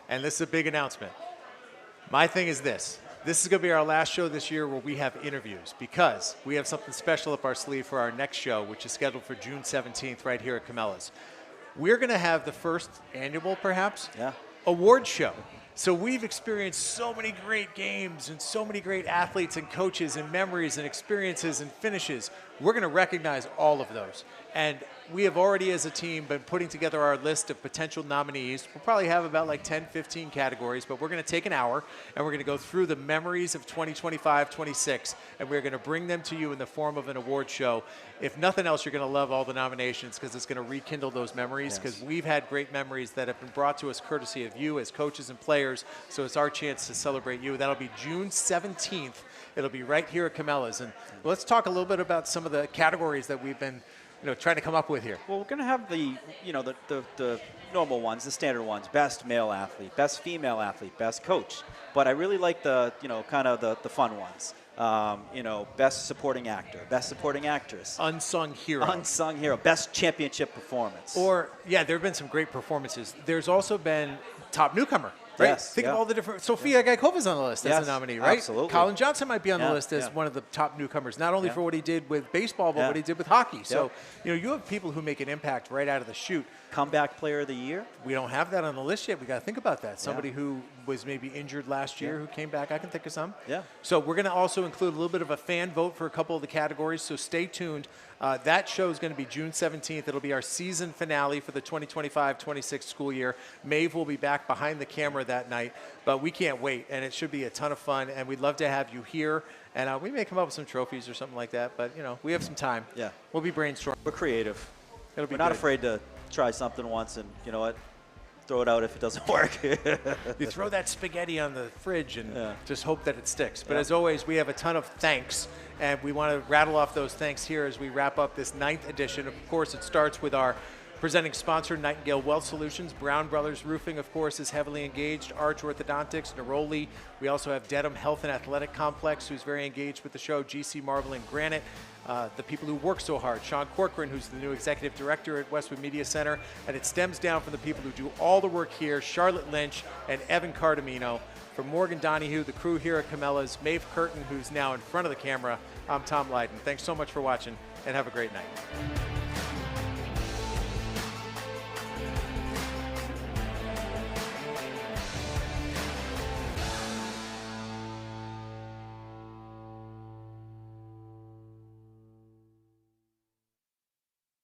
and this is a big announcement. My thing is this. This is going to be our last show this year where we have interviews because we have something special up our sleeve for our next show, which is scheduled for June 17th right here at Camellas. We're going to have the first annual, perhaps, award show. So we've experienced so many great games and so many great athletes and coaches and memories and experiences and finishes. We're going to recognize all of those. And we have already, as a team, been putting together our list of potential nominees. We'll probably have about like 10, 15 categories, but we're going to take an hour and we're going to go through the memories of 2025, 26, and we're going to bring them to you in the form of an award show. If nothing else, you're going to love all the nominations because it's going to rekindle those memories because we've had great memories that have been brought to us courtesy of you as coaches and players. So it's our chance to celebrate you. That'll be June 17th. It'll be right here at Camellas. And let's talk a little bit about some of the categories that we've been trying to come up with here. Well, we're going to have the normal ones, the standard ones: best male athlete, best female athlete, best coach. But I really like the fun ones. Best supporting actor, best supporting actress, unsung hero, best championship performance. Or there have been some great performances. There's also been top newcomer. Right? Yes, Think of all the different. Sophia Gaikova's on the list as a nominee, right? Absolutely. Colin Johnson might be on the list as one of the top newcomers, not only for what he did with baseball, but what he did with hockey. So, you have people who make an impact right out of the chute. Comeback player of the year? We don't have that on the list yet. We got to think about that. Somebody who was maybe injured last year who came back. I can think of some. Yeah. So we're going to also include a little bit of a fan vote for a couple of the categories. So stay tuned. That show is going to be June 17th. It'll be our season finale for the 2025-26 school year. Maeve will be back behind the camera that night, but we can't wait, and it should be a ton of fun, and we'd love to have you here. And we may come up with some trophies or something like that, but, we have some time. Yeah. We'll be brainstorming. We're creative. It'll be We're not good. afraid to try something once and, you know what, throw it out if it doesn't work. You throw that spaghetti on the fridge and just hope that it sticks. But as always, we have a ton of thanks, and we want to rattle off those thanks here as we wrap up this 9th edition. Of course, it starts with our Presenting sponsor, Nightingale Wealth Solutions. Brown Brothers Roofing, of course, is heavily engaged. Arch Orthodontics, Neroli. We also have Dedham Health and Athletic Complex, who's very engaged with the show. GC Marble and Granite. The people who work so hard. Sean Corcoran, who's the new executive director at Westwood Media Center. And it stems down from the people who do all the work here, Charlotte Lynch and Evan Cardamino. From Morgan Donahue, the crew here at Cabela's, Maeve Curtin, who's now in front of the camera, I'm Tom Lydon. Thanks so much for watching, and have a great night.